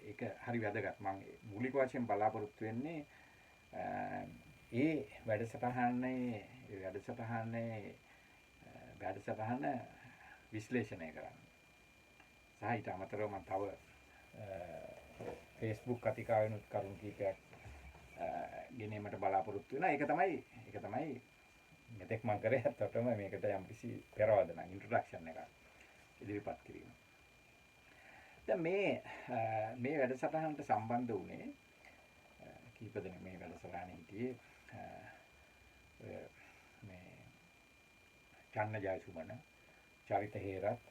ඒක හරි වැදගත්. මම මූලික වශයෙන් බලාපොරොත්තු වෙන්නේ ඒ වැඩසටහන විශ්ලේෂණය කරන්න. සහ ඊට අමතරව මම තව Facebook කතිකාවෙනුත් කරුණු කීපයක් ගෙනීමට බලාපොරොත්තු වෙනවා. ඒක තමයි මෙතෙක් මම කරේ ඇත්තටම මේකට යම්කිසි පෙරවදනක් ඉන්ට්‍රොඩක්ෂන් එකක් ඉදිරිපත් කිරීම. දැන් මේ වැඩසටහනට සම්බන්ධ වුණේ කීප දෙනෙක් මේ වැඩසටහනේ හිටියේ මේ චන්න ජයසුමන, චරිත හේරත්,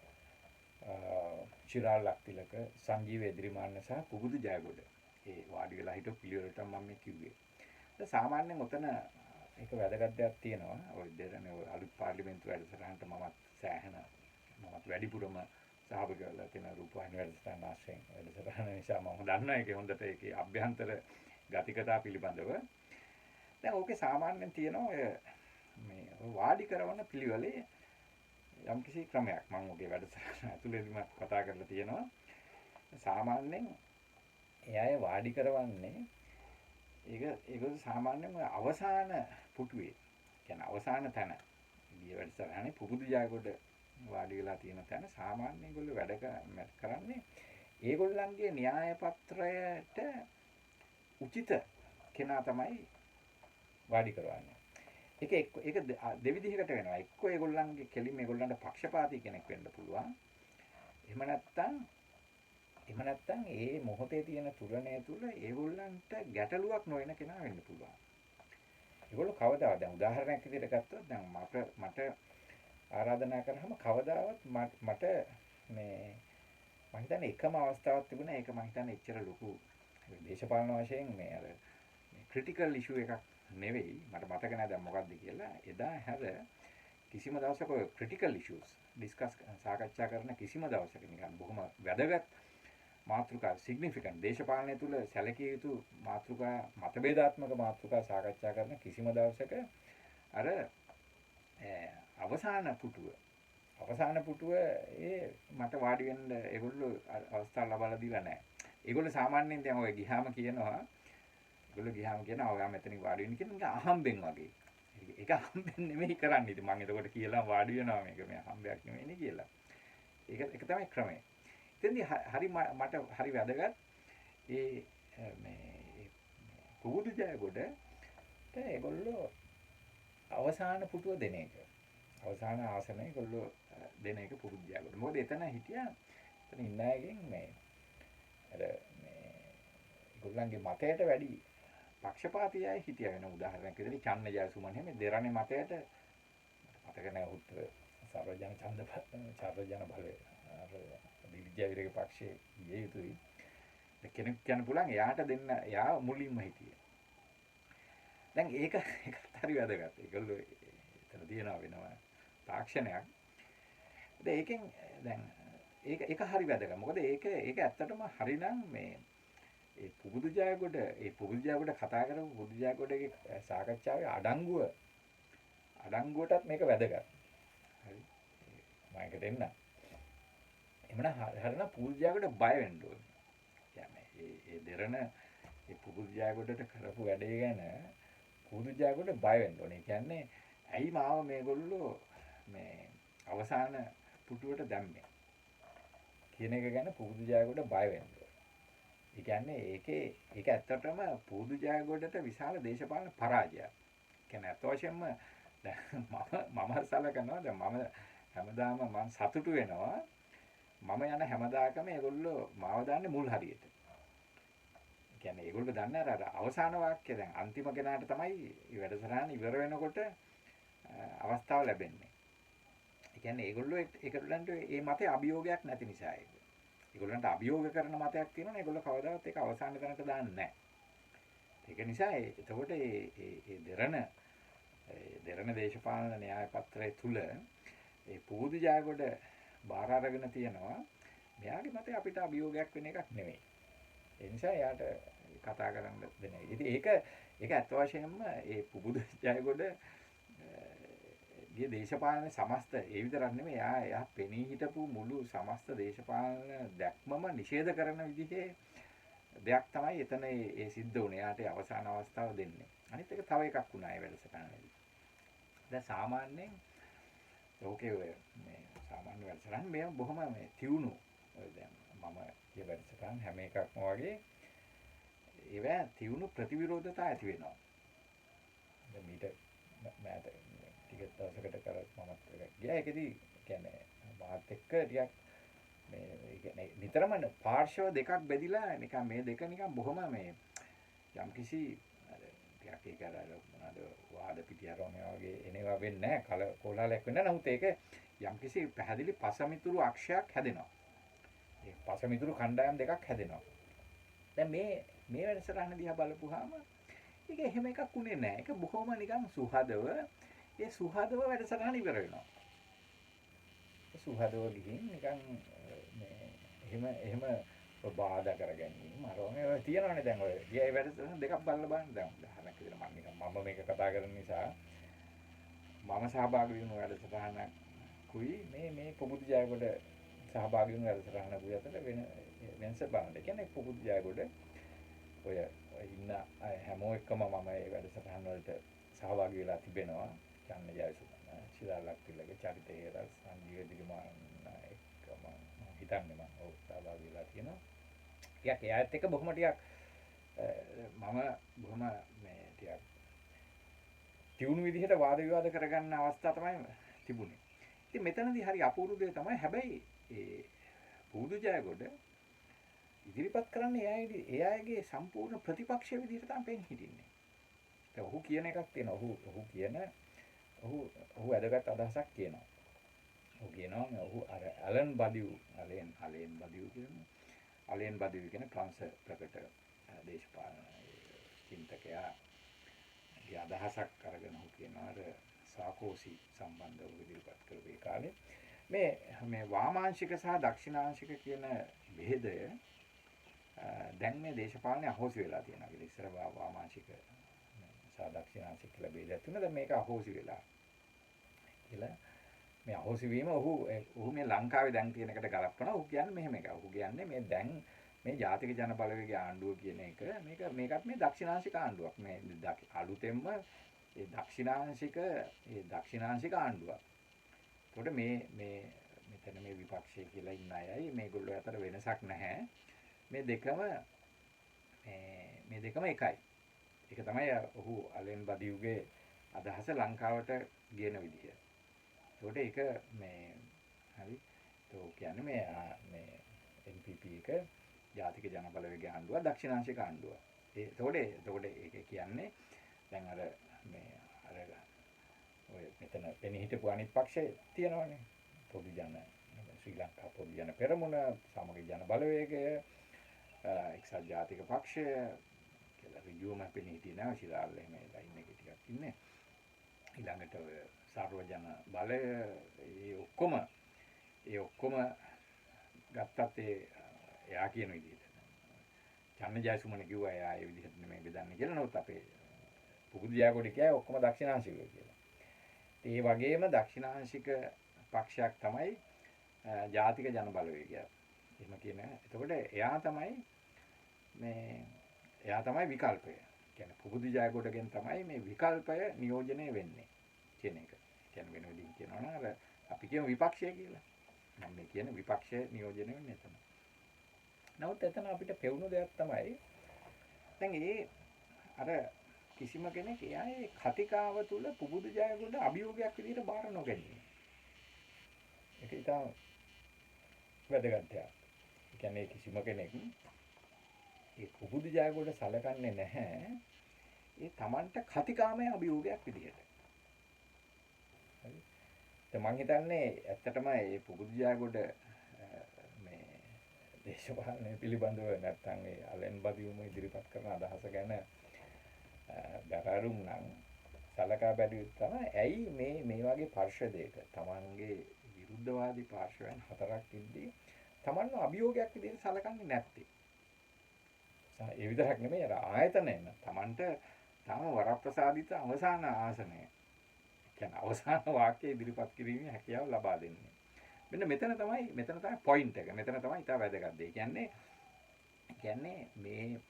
චිරාල් ලක්තිලක, සංජීව එදිරිමාන්න සහ පුබුදු ජයගොඩ. ඒ වාඩි වෙලා හිටපු පිළිවෙලට මම මේ කිව්වේ. දැන් සාමාන්‍යයෙන් උතන ඒක වැදගත් දෙයක් තියෙනවා. ඔය දෙරනේ අලුත් පාර්ලිමේන්තු වැඩසටහනට මමත් වැඩිපුරම සහභාගී වෙලා තියෙන රූපවාහිනී වැඩසටහන ආශ්‍රයෙන් වැඩසටහන නිසා මම දන්නවා ඒකේ හොඳට ඒකේ අභ්‍යන්තර ගතිකතා පිළිබඳව. දැන් ඕකේ සාමාන්‍යයෙන් තියෙනවා ඔය මේ වාඩි කරන පිළිවෙලේ යම්කිසි ක්‍රමයක් මම ඔගේ වැඩසටහන ඇතුළේදීම කතා කරලා තියෙනවා. සාමාන්‍යයෙන් ඒ අය වාඩි කරවන්නේ ඒක සාමාන්‍යයෙන් අවසාන පුටුවේ කියන්නේ අවසාන තැන. ගිය වැඩසටහනේ පුබුදු ජයගොඩ වාඩි වෙලා තියෙන තැන සාමාන්‍ය ඒගොල්ලෝ වැඩ කරන්නේ ඒගොල්ලන්ගේ න්‍යාය පත්‍රයට උචිත කෙනා තමයි වාඩි කරවන්නේ. ඒක දෙවිධයකට වෙනවා. එක්ක ඒගොල්ලන්ගේ කෙලින්ම ඒගොල්ලන්ට පක්ෂපාතී කෙනෙක් වෙන්න පුළුවන්. එහෙම නැත්නම් ඒ මොහොතේ තියෙන තුලණය තුල ඒගොල්ලන්ට ගැටලුවක් නොවන කෙනා වෙන්න පුළුවන්. ඒගොල්ලෝ කවදාවත් දැන් උදාහරණයක් විදිහට ගත්තොත් දැන් මට ආරාධනා කරාම කවදාවත් මට මේ මම හිතන්නේ එකම අවස්ථාවක් තිබුණා. ඒක මම හිතන්නේ එච්චර ලොකු දේශපාලන වශයෙන් මේ අර මේ ක්‍රිටිකල් ඉෂුව එකක් නෙවෙයි. මට මතක නැහැ දැන් මොකක්ද කියලා. එදා හැර කිසිම දවසක ඔය ක්‍රිටිකල් ඉෂුස් සාකච්ඡා කරන කිසිම දවසක නිකන් බොහොම වැදගත් මාතෘකා සිග්නිෆිකන්ට් දේශපාලනය තුළ සැලකිය යුතු මාතෘකා මතභේදාත්මක මාතෘකා සාකච්ඡා කරන කිසිම දවසක අර අවසාන පුටුව මට වාඩි වෙන්න ඒගොල්ලෝ අවස්ථාව ලබා දීලා නැහැ. ඒගොල්ලෝ සාමාන්‍යයෙන් දැන් ඔය ගිහාම කියනවා ඔයා මෙතනින් වාඩි වෙන්න කියන අහම්බෙන් වගේ. ඒක අහම්බෙන් නෙමෙයි කරන්නේ. ඉතින් මම එතකොට කියලා වාඩි වෙනවා මේක මේ අහම්බයක් නෙමෙයිනේ කියලා. ඒක තමයි ක්‍රමය. ඉතින්දී මට හරි වැදගත් මේ පුබුදු ජයගොඩට ඒගොල්ලෝ අවසාන පුටුව දෙන එක. අවසාන ආසනය ඒගොල්ලෝ දෙන එක පුබුදු ජයගොඩ. මොකද එතන ඉන්න අයගෙන් ඒගොල්ලන්ගේ මතයට වැඩි පක්ෂපාතී අය හිටියා වෙන උදාහරණයක් විදිහට චන්න ජයසුමන හැම දෙරණේ මතයට මතක නැහැ උත්තර සර්වජන බලය දිවිජයවිරගේ පක්ෂයේ ගිය යුතුයි. කෙනෙක් කියන්න පුළුවන් එයා මුලින්ම හිටියේ. දැන් ඒකත් හරි වැදගත්. ඒගොල්ලෝ එතන තියනවා වෙනවා තාක්ෂණයක්. ඒක හරි වැදගත්. මොකද ඒක ඇත්තටම හරිනම් මේ ඒ පුබුදු ජයගොඩ කතා කරපු පුබුදු ජයගොඩගේ සාකච්ඡාවේ අඩංගුවටත් මේක වැදගත්. හරි. මම ඒකට එන්න. එමනම් හරිනම් පුබුදු ජයගොඩ බය වෙන්න ඕනේ. කියන්නේ ඒ දෙරණ ඒ පුබුදු ජයගොඩට කරපු වැඩේ ගැන පුබුදු ජයගොඩ බය වෙන්න ඕනේ. කියන්නේ ඇයි මාව මේගොල්ලෝ මේ අවසාන පුටුවට දැම්මේ කියන එක ගැන පුබුදු ජයගොඩ බය වෙන්න ඕනේ. ඒ කියන්නේ ඒක ඇත්තටම පුබුදු ජයගොඩට විශාල දේශපාලන පරාජයක්. කියන්නේ අත වශයෙන්ම මම සලකනවා දැන් මම හැමදාම සතුටු වෙනවා. මම යන හැමදාකම ඒගොල්ලෝ මාව දාන්නේ මුල් හරියට. ඒ කියන්නේ ඒගොල්ලෝ දන්නේ අර අවසාන වාක්‍ය දැන් අන්තිම කෙනාට තමයි මේ වැඩසටහන ඉවර වෙනකොට අවස්ථාව ලැබෙන්නේ. ඒ කියන්නේ ඒගොල්ලන්ට මේ මතේ අභියෝගයක් නැති නිසා ඒක. ඒගොල්ලන්ට අභියෝග කරන මතයක් තියෙනවනේ ඒගොල්ලෝ කවදාවත් ඒක අවසාන තැනට දාන්නේ නැහැ. ඒක නිසා එතකොට මේ දෙරණ දේශපාලන න්‍යාය පත්‍රය තුල ඒ පුබුදු ජයගොඩ බාර අරගෙන තියෙනවා මෙයාගේ මතය අපිට අභියෝගයක් වෙන එකක් නෙමෙයි. ඒ නිසා එයාට කතා කරන්න දෙන. ඉතින් ඒක ඇත්ත වශයෙන්ම ඒ පුබුදු ජයගොඩ ගේ දේශපාලන සමස්ත ඒ විතරක් නෙමෙයි එයා පෙනී හිටපු මුළු සමස්ත දේශපාලන දැක්මම නිෂේධ කරන විදිහේ දෙයක් තමයි එතන ඒ සිද්ධ වුණේ. එයාට අවසාන අවස්ථාව දෙන්නේ. අනිත් එක තව එකක් වුණා ඒ වැඩසටහනේදී. දැන් සාමාන්‍යයෙන් ඕකේ මේ සාමාන්‍ය වැඩසටහන් මේ බොහොම මේ තියුණු දැන් මම කිය වැඩසටහන් හැම එකක්ම වගේ ඒවා තියුණු ප්‍රතිවිරෝධතා ඇති වෙනවා. දැන් මීට මෑත ටික දවසකට කරත් මමත් ගියා. ඒකෙදි කියන්නේ මාත් එක්ක ටිකක් මේ කියන්නේ නිතරම පාර්ශව දෙකක් බෙදිලා නිකන් මේ දෙක නිකන් බොහොම මේ යම්කිසි ටිකක් ඒක අර මොනවාද වාද පිටියරම වගේ එනවා වෙන්නේ නැහැ. කොලාලයක් වෙන්නේ නැහැ. නමුත් ඒක යම්කිසි පැහැදිලි පසමිතුරු අක්ෂයක් හැදෙනවා. ඒ පසමිතුරු කණ්ඩායම් දෙකක් හැදෙනවා. දැන් මේ වැඩසටහන දිහා බලපුවාම ඒක එහෙම එකක් උනේ නැහැ. ඒක බොහොම නිකන් සුහදව ඒ සුහදව වැඩසටහන ඉවර වෙනවා. සුහදව ගිහින් නිකන් මේ එහෙම බාධා කරගැනීම අරෝනේ ඔය තියනවනේ දැන් ඔය ගියයි වැඩසටහන දෙකක් බලලා බලන්න දැන් උදාහරණයක් විදිහට මම නිකන් මම මේක කතා කරන නිසා මම සහභාගී වුණු වැඩසටහනක් කුයි මේ පොබුදු ජයගොඩ සහභාගී වුණු වැඩසටහනකුයි අතර වෙනස බලන්න. ඒ කියන්නේ පොබුදු ජයගොඩ ඔය ඉන්න හැමෝ එක්කම මම මේ වැඩසටහන වලට සහභාගී වෙලා තිබෙනවා. චන්න ජයසුමන, ශිලාලක් තිලක, චරිත හේරස්, සංජීව දිගමාන එක්කම හිතන්නේ මම ඔව් සහභාගී වෙලා තියෙනවා. ටිකක් එයාත් එක්ක බොහොම ටිකක් මම බොහොම මේ ටිකක් තියුණු විදිහට වාද විවාද කරගන්න අවස්ථා තමයි තිබුණේ. ඉතින් මෙතනදී හරි අපූර්ව දේ තමයි හැබැයි ඒ පුදු ජයගොඩ ඉදිරිපත් කරන්නේ එයාගේ සම්පූර්ණ ප්‍රතිපක්ෂ විදිහට තමයි පෙන් හිටින්නේ. දැන් ඔහු කියන එකක් තියෙනවා. ඔහු වැදගත් අදහසක් කියනවා. ඔහු කියනවා ඔහු අර ඇලන් බදිව් කියන ප්‍රංශ ප්‍රකට දේශපාලන චින්තකයා ගේ අදහසක් අරගෙන ඔහු කියනවා අර සාකෝසි සම්බන්ධව ඉදිරිපත් කරපු ඒ කාලේ මේ වාමාංශික සහ දක්ෂිණාංශික කියන ભેදය දැන් මේ දේශපාලනේ අහෝසි වෙලා තියෙනවා. ඒක ඉස්සර වාමාංශික සහ දක්ෂිණාංශික කියලා ભેදයක් තිබුණා. දැන් මේක අහෝසි වෙලා කියලා මේ අහෝසි වීම ඔහු මේ ලංකාවේ දැන් තියෙන එකට ගලපනවා. ඔහු කියන්නේ මෙහෙම එකක්. ඔහු කියන්නේ මේ දැන් මේ ජාතික ජන බලවේගයේ ආණ්ඩුව කියන එක මේකත් මේ දක්ෂිණාංශික ආණ්ඩුවක්. මේ අලුතෙන්ම ඒ දක්ෂිණාංශික ආණ්ඩුවක්. ඒකට මෙතන මේ විපක්ෂය කියලා ඉන්න අයයි මේගොල්ලෝ අතර වෙනසක් නැහැ. මේ දෙකම එකයි. ඒක තමයි ඔහු අලෙන් බදිව්ගේ අදහස ලංකාවට ගෙන විදිය. ඒකට ඒක මේ හරි તો කියන්නේ මේ NPP එක ජාතික ජන බලවේග ආණ්ඩුව දක්ෂිණාංශික ආණ්ඩුව. ඒතකොට ඒක කියන්නේ දැන් අර ඔය මෙතන පෙනී හිටපු අනිත් පක්ෂය තියෙනවානේ. පොදු ජන ශ්‍රී ලංකා පොදු ජන පෙරමුණ, සමගි ජන බලවේගය, එක්සත් ජාතික පක්ෂය කියලා ඍජුවම පෙනී හිටියේ නෑ. ශිලාල් එහෙම ලයින් එකේ ටිකක් ඉන්නේ. ඊළඟට ඔය සර්ව ජන බලය ඒ ඔක්කොම ගත්තත් එයා කියන විදිහට චන්න ජයසුමන කිව්වා එයා ඒ විදිහට නෙමෙයි බෙදන්නේ කියලා. නමුත් අපේ පුබුදු ජයගොඩ කියයි ඔක්කොම දක්ෂිණාංශිකයෝ කියලා. ඒ වගේම දක්ෂිණාංශික පක්ෂයක් තමයි ජාතික ජන බලවේගය. එහෙම කියන. එතකොට එයා තමයි විකල්පය. කියන්නේ පුබුදු ජයගොඩගෙන් තමයි මේ විකල්පය නියෝජනය වෙන්නේ කියන එක. කියන්නේ වෙන විදිහින් කියනවා නම් අර අපි කියමු විපක්ෂය කියලා. මම මේ කියන විපක්ෂය නියෝජනය වෙන්නේ එතන. නමුත් එතන අපිට පෙවුණු දෙයක් තමයි දැන් අර කිසිම කෙනෙක් එයාගේ කතිකාව තුළ පුබුදු ජයගොඩ අභියෝගයක් විදිහට බාර නොගැනීම. ඒක ඉතාම වැදගත් දෙයක්. ඒ කියන්නේ කිසිම කෙනෙක් ඒ පුබුදු ජයගොඩ සලකන්නේ නැහැ ඒ Tamanට කතිකාමයේ අභියෝගයක් විදිහට. හරි. මම හිතන්නේ ඇත්තටම මේ පුබුදු ජයගොඩ මේ දේශපාලනය පිළිබඳව නැත්තම් ඒ අලෙන් බදිවුම ඉදිරිපත් කරන අදහස ගැන බැලුම් නම් සලකා බැලුවොත් තමයි ඇයි මේ වගේ පරිශදයක Tamanගේ විරුද්ධවාදී පාර්ශවයන් 4ක් ඉද්දී තමන්ව අභියෝගයක් විදිහට සලකන්නේ නැත්තේ. ඒ විතරක් නෙමෙයි අර ආයතනයම තමන්ට තාම වරප්‍රසාදිත අවසාන ආසනය. කියන්නේ අවසාන වාක්‍ය ඉදිරිපත් කිරීමේ හැකියාව ලබා දෙන්නේ. මෙතන තමයි පොයින්ට් එක. මෙතන තමයි ඉතා වැදගත් දෙය. කියන්නේ මේ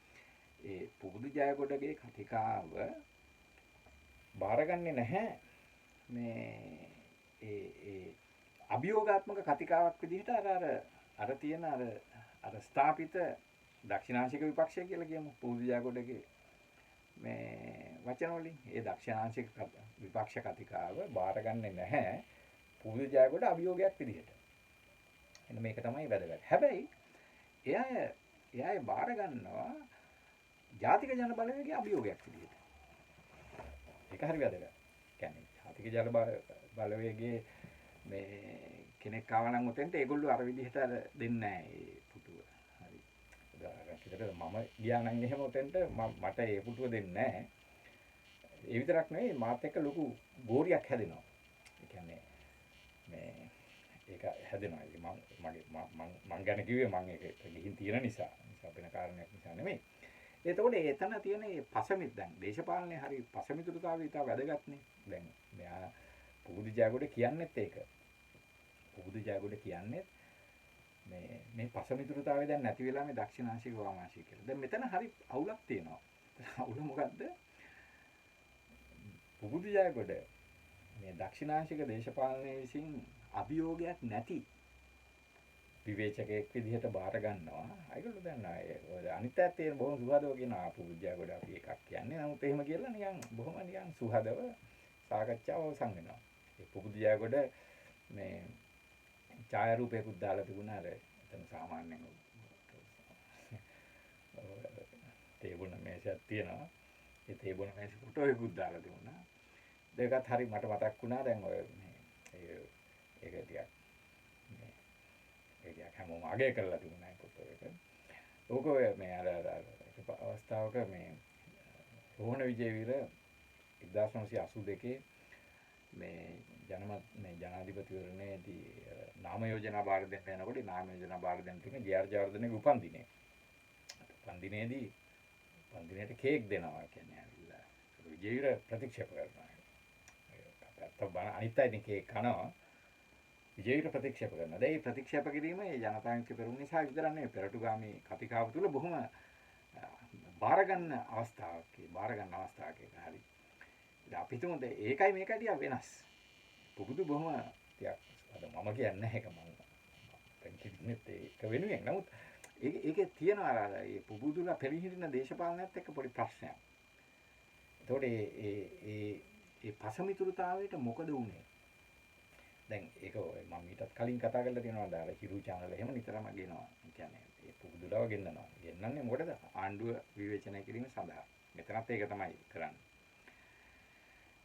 ඒ පුබුදු ජයකොඩගේ කතිකාව බාරගන්නේ නැහැ මේ ඒ අභියෝගාත්මක කතිකාවක් විදිහට අර තියෙන අර ස්ථාපිත දක්ෂිණාංශික විපක්ෂය කියලා කියමු පුබුදු ජයකොඩගේ මේ වචන වලින් ඒ දක්ෂිණාංශික විපක්ෂ කතිකාව බාරගන්නේ නැහැ පුබුදු ජයකොඩ අභියෝගයක් විදිහට. එන්න මේක තමයි වැදගත්. හැබැයි එයා බාර ගන්නවා ජාතික ජන බලවේගයේ අභියෝගයක් විදිහට. ඒක හරි වැදගත්. කියන්නේ ජාතික ජන බලවේගයේ මේ කෙනෙක් ආව නම් උතෙන්ට ඒගොල්ලෝ අර විදිහට දෙන්නේ නැහැ ඒ පුටුව. හරි. උදාහරණයක් මම ගියා නම් එහෙම උතෙන්ට මට ඒ පුටුව දෙන්නේ නැහැ. ඒ විතරක් නෙවෙයි මාත් එක්ක ලොකු ගෝරියක් හැදෙනවා. ඒ කියන්නේ මේ ඒක හැදෙනවා. මම ගැන කිව්වේ මම ඒක ගිහින් තියෙන නිසා වෙන කාරණයක් නිසා නෙමෙයි. එතකොට එතන තියෙන මේ පසමිත දැන් දේශපාලනේ හරි පසමිතුරුතාවය ඉතා වැදගත්නේ. දැන් මෙයා පුබුදු ජයකොඩ කියන්නේත් ඒක. පුබුදු ජයකොඩ කියන්නේ මේ පසමිතුරුතාවය දැන් නැති වෙලා මේ දක්ෂිණාංශික වාමාංශික කියලා. දැන් මෙතන හරි අවුලක් තියෙනවා. අවුල මොකද්ද? පුබුදු ජයකොඩ මේ දක්ෂිණාංශික දේශපාලනයේ විසින් අභියෝගයක් නැති විවේචකයෙක් විදිහට බාර ගන්නවා. ඒගොල්ලෝ දන්නවා අනිත් පැත්තේ බොහොම සුහදව කියන පුබුදු ජයකොඩ අපි එකක් කියන්නේ. නමුත් එහෙම කියලා නිකන් බොහොම නිකන් සුහදව සාකච්ඡාව අවසන් වෙනවා. ඒ පුබුදු ජයකොඩ මේ ඡායාරූපයකුත් දාලා තිබුණා අර එතන සාමාන්‍යයෙන් තේබුණ මේසයක් තියෙනවා. ඒ තේබුණ මේසෙ ෆොටෝ එකකුත් දාලා තිබුණා. දෙකත් හරි මට මතක් වුණා දැන් ඔය මේ ඒක ටිකක් හැමෝම අගය කරලා තිබුණා ඒ ෆොටෝ එක. ඕක මේ අර අවස්ථාවක මේ රෝහණ විජේවීර 1982 මේ ජනාධිපතිවරණයේදී නාම යෝජනා බාර දෙන්න යනකොට නාම යෝජනා බාර දෙන්න තියෙන ජේ.ආර්. ජයවර්ධනගේ උපන්දිනේ. උපන්දිනේට කේක් දෙනවා කියන්නේ ඇවිල්ලා. විජේවීර ප්‍රතික්ෂේප කරනවා. අනිත් අය කේක් කනවා. විජේවීර ප්‍රතික්ෂේප කරනවා. දැන් මේ ප්‍රතික්ෂේප කිරීම මේ ජනතාවගේ පෙරුම් නිසා විතරක් නෙවෙයි පෙරටුගාමී කතිකාව තුළ බොහොම බාර ගන්න අවස්ථාවක් ඒක හරි. අපි හිතමු ඒකයි මේකයි ටිකක් වෙනස්. පුබුදු බොහොම ටිකක් මම කියන්නේ ඒක මම දැන් කිව්වෙත් ඒක වෙනුවෙන්. නමුත් ඒකේ තියෙනවා අර මේ පුබුදුලා පෙරහිරින දේශපාලනයත් එක්ක පොඩි ප්‍රශ්නයක්. එතකොට ඒ පසමිතුරුතාවයට මොකද වුනේ? දැන් ඒක මම ඊටත් කලින් කතා කරලා තියෙනවා දාලා හිරු channel එහෙම නිතරම ගෙනවා. ඒ කියන්නේ මේ පුබුදුලව ගෙන්නනවා. ගෙන්නන්නේ මොකටද? ආණ්ඩුව විවේචනය කිරීම සඳහා. මෙතනත් ඒක තමයි කරන්නේ.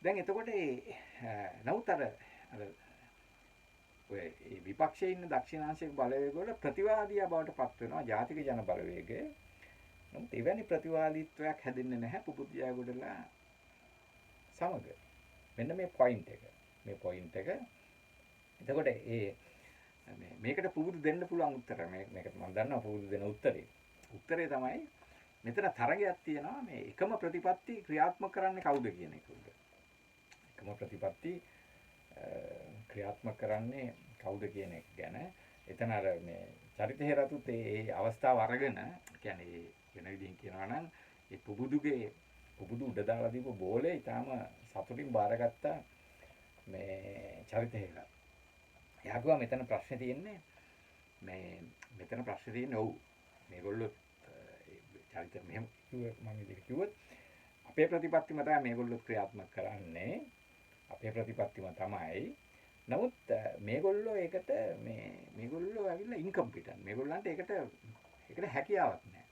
දැන් එතකොට නමුත් අර ඔය විපක්ෂයේ ඉන්න දක්ෂිණාංශික බලවේග වල ප්‍රතිවාදියා බවට පත් වෙනවා ජාතික ජන බලවේගය. නමුත් එවැනි ප්‍රතිවාදීත්වයක් හැදෙන්නේ නැහැ පුබුදු ජයකොඩලා සමග. මෙන්න මේ පොයින්ට් එක. එතකොට මේකට පුබුදු දෙන්න පුළුවන් උත්තර මේකට මම දන්නවා පුබුදු දෙන උත්තරේ තමයි මෙතන තරගයක් තියෙනවා මේ එකම ප්‍රතිපත්ති ක්‍රියාත්මක කරන්නේ කවුද කියන එක උඩ. එකම ප්‍රතිපත්ති ක්‍රියාත්මක කරන්නේ කවුද කියන එක ගැන එතන අර මේ චරිත හේරතුත් ඒ අවස්ථාව අරගෙන කියන්නේ වෙන විදිහින් කියනවා නම් ඒ පුබුදු උඩ දාලා දීපු බෝලේ ඊටාම සතුටින් බාරගත්ත මේ චරිත හේර. එයා කිව්වා මෙතන ප්‍රශ්නේ තියෙන්නේ ඔව් මේගොල්ලෝ චරිත මෙහෙම මම ඉතින් කිව්වොත් අපේ ප්‍රතිපත්තිම තමයි මේගොල්ලෝ ක්‍රියාත්මක කරන්නේ. අපේ ප්‍රතිපත්තිම තමයි. නමුත් මේගොල්ලෝ ඒකට මේගොල්ලෝ ඇවිල්ලා ඉන්කම්පිටන්ට්. මේගොල්ලන්ට ඒකට හැකියාවක් නැහැ.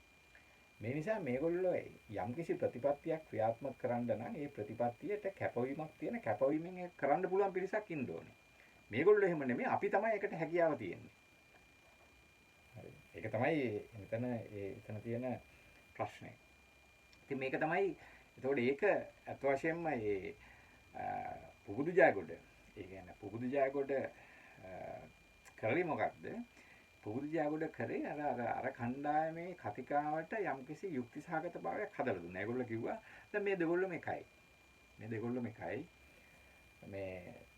මේ නිසා මේගොල්ලෝ යම්කිසි ප්‍රතිපත්තියක් ක්‍රියාත්මක කරන්න නම් ඒ ප්‍රතිපත්තියට කැපවීමක් තියෙන කැපවීමෙන් ඒක කරන්න පුළුවන් පිරිසක් ඉන්න ඕනේ. මේගොල්ලෝ එහෙම නෙමෙයි අපි තමයි ඒකට හැකියාව තියෙන්නේ. හරි. ඒක තමයි එතන තියෙන ප්‍රශ්නේ. ඉතින් මේක තමයි එතකොට ඒක අත් වශයෙන්ම පුබුදු ජයකොඩ ඒ කියන්නේ පුබුදු ජයකොඩ කරලි මොකක්ද? පුබුදු ජයගොඩ කරේ අර කණ්ඩායමේ කතිකාවට යම්කිසි යුක්තිසහගත භාවයක් හදලා දුන්නා. ඒගොල්ලෝ කිව්වා දැන් මේ දෙගොල්ලොම එකයි. මේ දෙගොල්ලොම එකයි.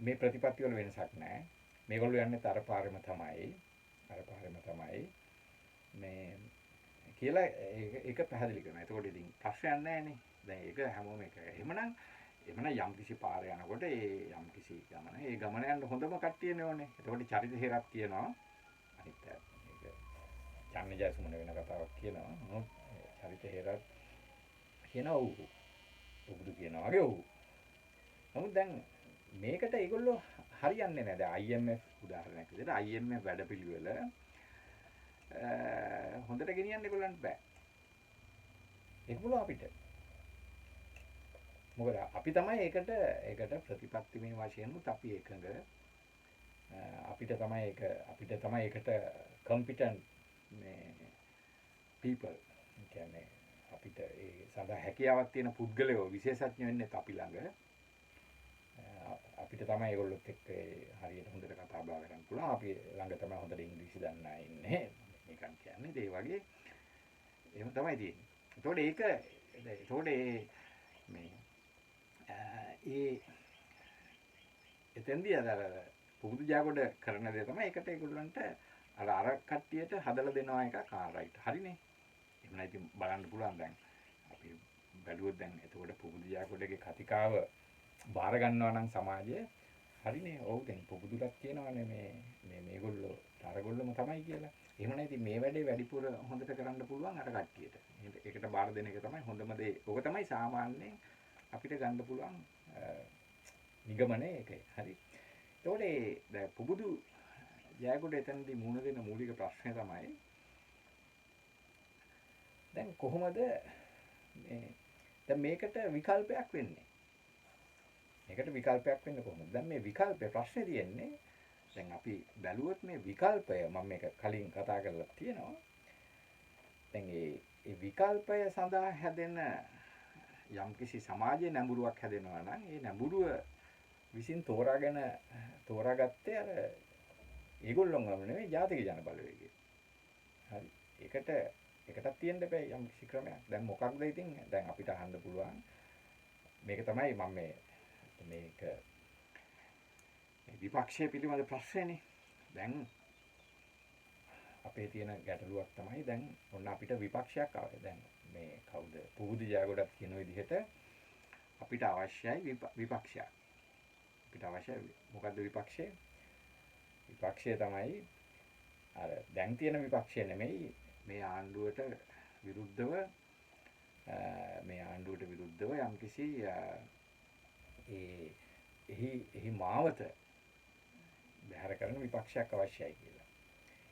මේ ප්‍රතිපත්ති වල වෙනසක් නැහැ. මේගොල්ලෝ යන්නේ අර පාරෙම තමයි. අර පාරෙම තමයි. මේ කියලා ඒක පැහැදිලි කරනවා. එතකොට ඉතින් ප්‍රශ්නයක් නැහැනේ. දැන් ඒක හැමෝම එක. එහෙමනම් යම්කිසි පාර යනකොට ඒ යම්කිසි ගමන යන්න හොඳම කට්ටියනේ ඕනේ. එතකොට චරිත හේරක් කියනවා. අනිත් මේක චන්නේ ජයසුමන වෙන කතාවක් කියනවා. මොනොත් චරිත හේරක් කියනවා ඔව්. පුබුදු කියනවා වගේ ඔව්. නමුත් දැන් මේකට ඒගොල්ලෝ හරියන්නේ නැහැ. දැන් IMF උදාහරණයක් විදිහට IMF වැඩපිළිවෙල හොඳට ගෙනියන්න ඒගොල්ලන්ට බෑ. ඒක පුළුවන් අපිට. මොකද අපි තමයි ඒකට ප්‍රතිපත්තිමය වශයෙන්මුත් අපි එකඟ. අපිට තමයි ඒකට competent මේ people කියන්නේ අපිට ඒ සඳහා හැකියාවක් තියෙන පුද්ගලයෝ විශේෂඥ වෙන්නේ අපි ළඟ. අපිට තමයි ඒගොල්ලොත් එක්ක හරියට හොඳට කතා බහ කරන්න පුළුවන්. අපි ළඟ තමයි හොඳට ඉංග්‍රීසි දන්න අය ඉන්නේ. නිකන් කියන්නේ ඒ වගේ එහෙම තමයි තියෙන්නේ. ඒතකොට එතෙන්දී අර පුබුදු ජයගොඩ කරන දේ තමයි ඒකට ඒගොල්ලන්ට අර කට්ටියට හදලා දෙනවා එකක් රයිට්. හරිනේ. එහෙම නැත්නම් බලන්න පුළුවන් දැන් අපි බැලුවොත් දැන් එතකොට පුබුදු ජයගොඩගේ කතිකාව බාර ගන්නවා නම් සමාජය හරිනේ. ඔව් දැන් පුබුදුලක් කියනවානේ මේගොල්ලෝ අරගොල්ලොම තමයි කියලා. එහෙම නැති මේ වැඩේ වැඩිපුර හොඳට කරන්න පුළුවන් අර කට්ටියට. ඒකට බාර දෙන එක තමයි හොඳම දේ. ඕක තමයි සාමාන්‍යයෙන් අපිට ගන්න පුළුවන් නිගමනය ඒකයි. හරි. ඒතකොට දැන් පුබුදු ජයගොඩ එතනදී මුහුණ දෙන මූලික ප්‍රශ්නේ තමයි දැන් කොහොමද දැන් මේකට විකල්පයක් වෙන්නේ? මේකට විකල්පයක් වෙන්න කොහොමද? දැන් මේ විකල්පේ ප්‍රශ්නේ තියෙන්නේ දැන් අපි බැලුවොත් මේ විකල්පය මම මේක කලින් කතා කරලා තියෙනවා. දැන් ඒ විකල්පය සඳහා හැදෙන යම්කිසි සමාජයේ නැඹුරුවක් හැදෙනවා නම් ඒ නැඹුරුව විසින් තෝරාගත්තේ අර ඒගොල්ලොන්ගම නෙවෙයි ජාතික ජන බලවේගය. හරි. ඒකටත් තියෙන්න බෑ යම්කිසි ක්‍රමයක්. දැන් මොකක්ද ඉතින් දැන් අපිට අහන්න පුළුවන් මේක තමයි මම මේක විපක්ෂයේ පිළිබඳ ප්‍රශ්නේනේ. දැන් අපේ තියෙන ගැටලුවක් තමයි දැන් ඔන්න අපිට විපක්ෂයක් ආවේ. දැන් මේ කවුද පුබුදු ජයගොඩත් කියන විදිහට අපිට අවශ්‍යයි විපක්ෂයක්. අපිට අවශ්‍යයි මොකද්ද විපක්ෂය? විපක්ෂය තමයි අර දැන් තියෙන විපක්ෂය නෙමෙයි මේ ආණ්ඩුවට විරුද්ධව යම්කිසි එහි මාවත බැහැර කරන විපක්ෂයක් අවශ්‍යයි කියලා.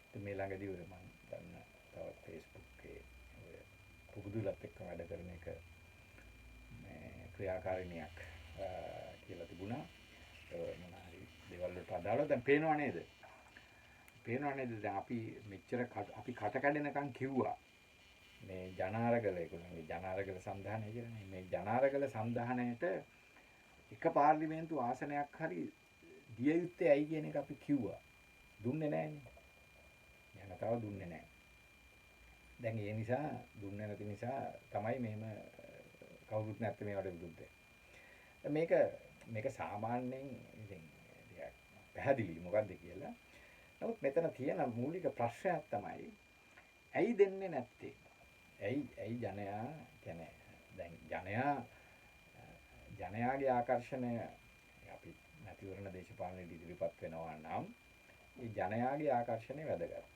ඉතින් මේ ළඟදී මම දන්න තවත් Facebook එකේ පුබුදුලත් එක්ක වැඩ කරන එක මේ ක්‍රියාකාරිනියක් කියලා තිබුණා. මොනවාරි දේවල් වලට අදාළව දැන් පේනව නේද? දැන් අපි මෙච්චර අපි කට කැඩෙනකන් කිව්වා මේ ජනාරගල ඒගොල්ලන්ගේ ජනාරගල සන්ධානය කියලානේ. මේ ජනාරගල සන්ධානයට එක පාර්ලිමේන්තු ආසනයක් හරි දිය යුත්තේ ඇයි කියන එක අපි කිව්වා. දුන්නේ නැහනේ. ජනතාව දුන්නේ නැහැ. දැන් ඒ නිසා දුන්නේ නැති නිසා තමයි මෙහෙම කවුරුත් නැත්තේ මේවට විරුද්ධ. මේක සාමාන්‍යයෙන් ඉතින් පැහැදිලි මොකද්ද කියලා. නමුත් මෙතන තියෙන මූලික ප්‍රශ්නයක් තමයි ඇයි දෙන්නේ නැත්තේ? ඇයි ජනයා කියන්නේ දැන් ජනයාගේ ආකර්ෂණය අපි නැතිවරණ දේශපාලනයේ ඉදිරිපත් වෙනවා නම් ඒ ජනයාගේ ආකර්ෂණය වැදගත්.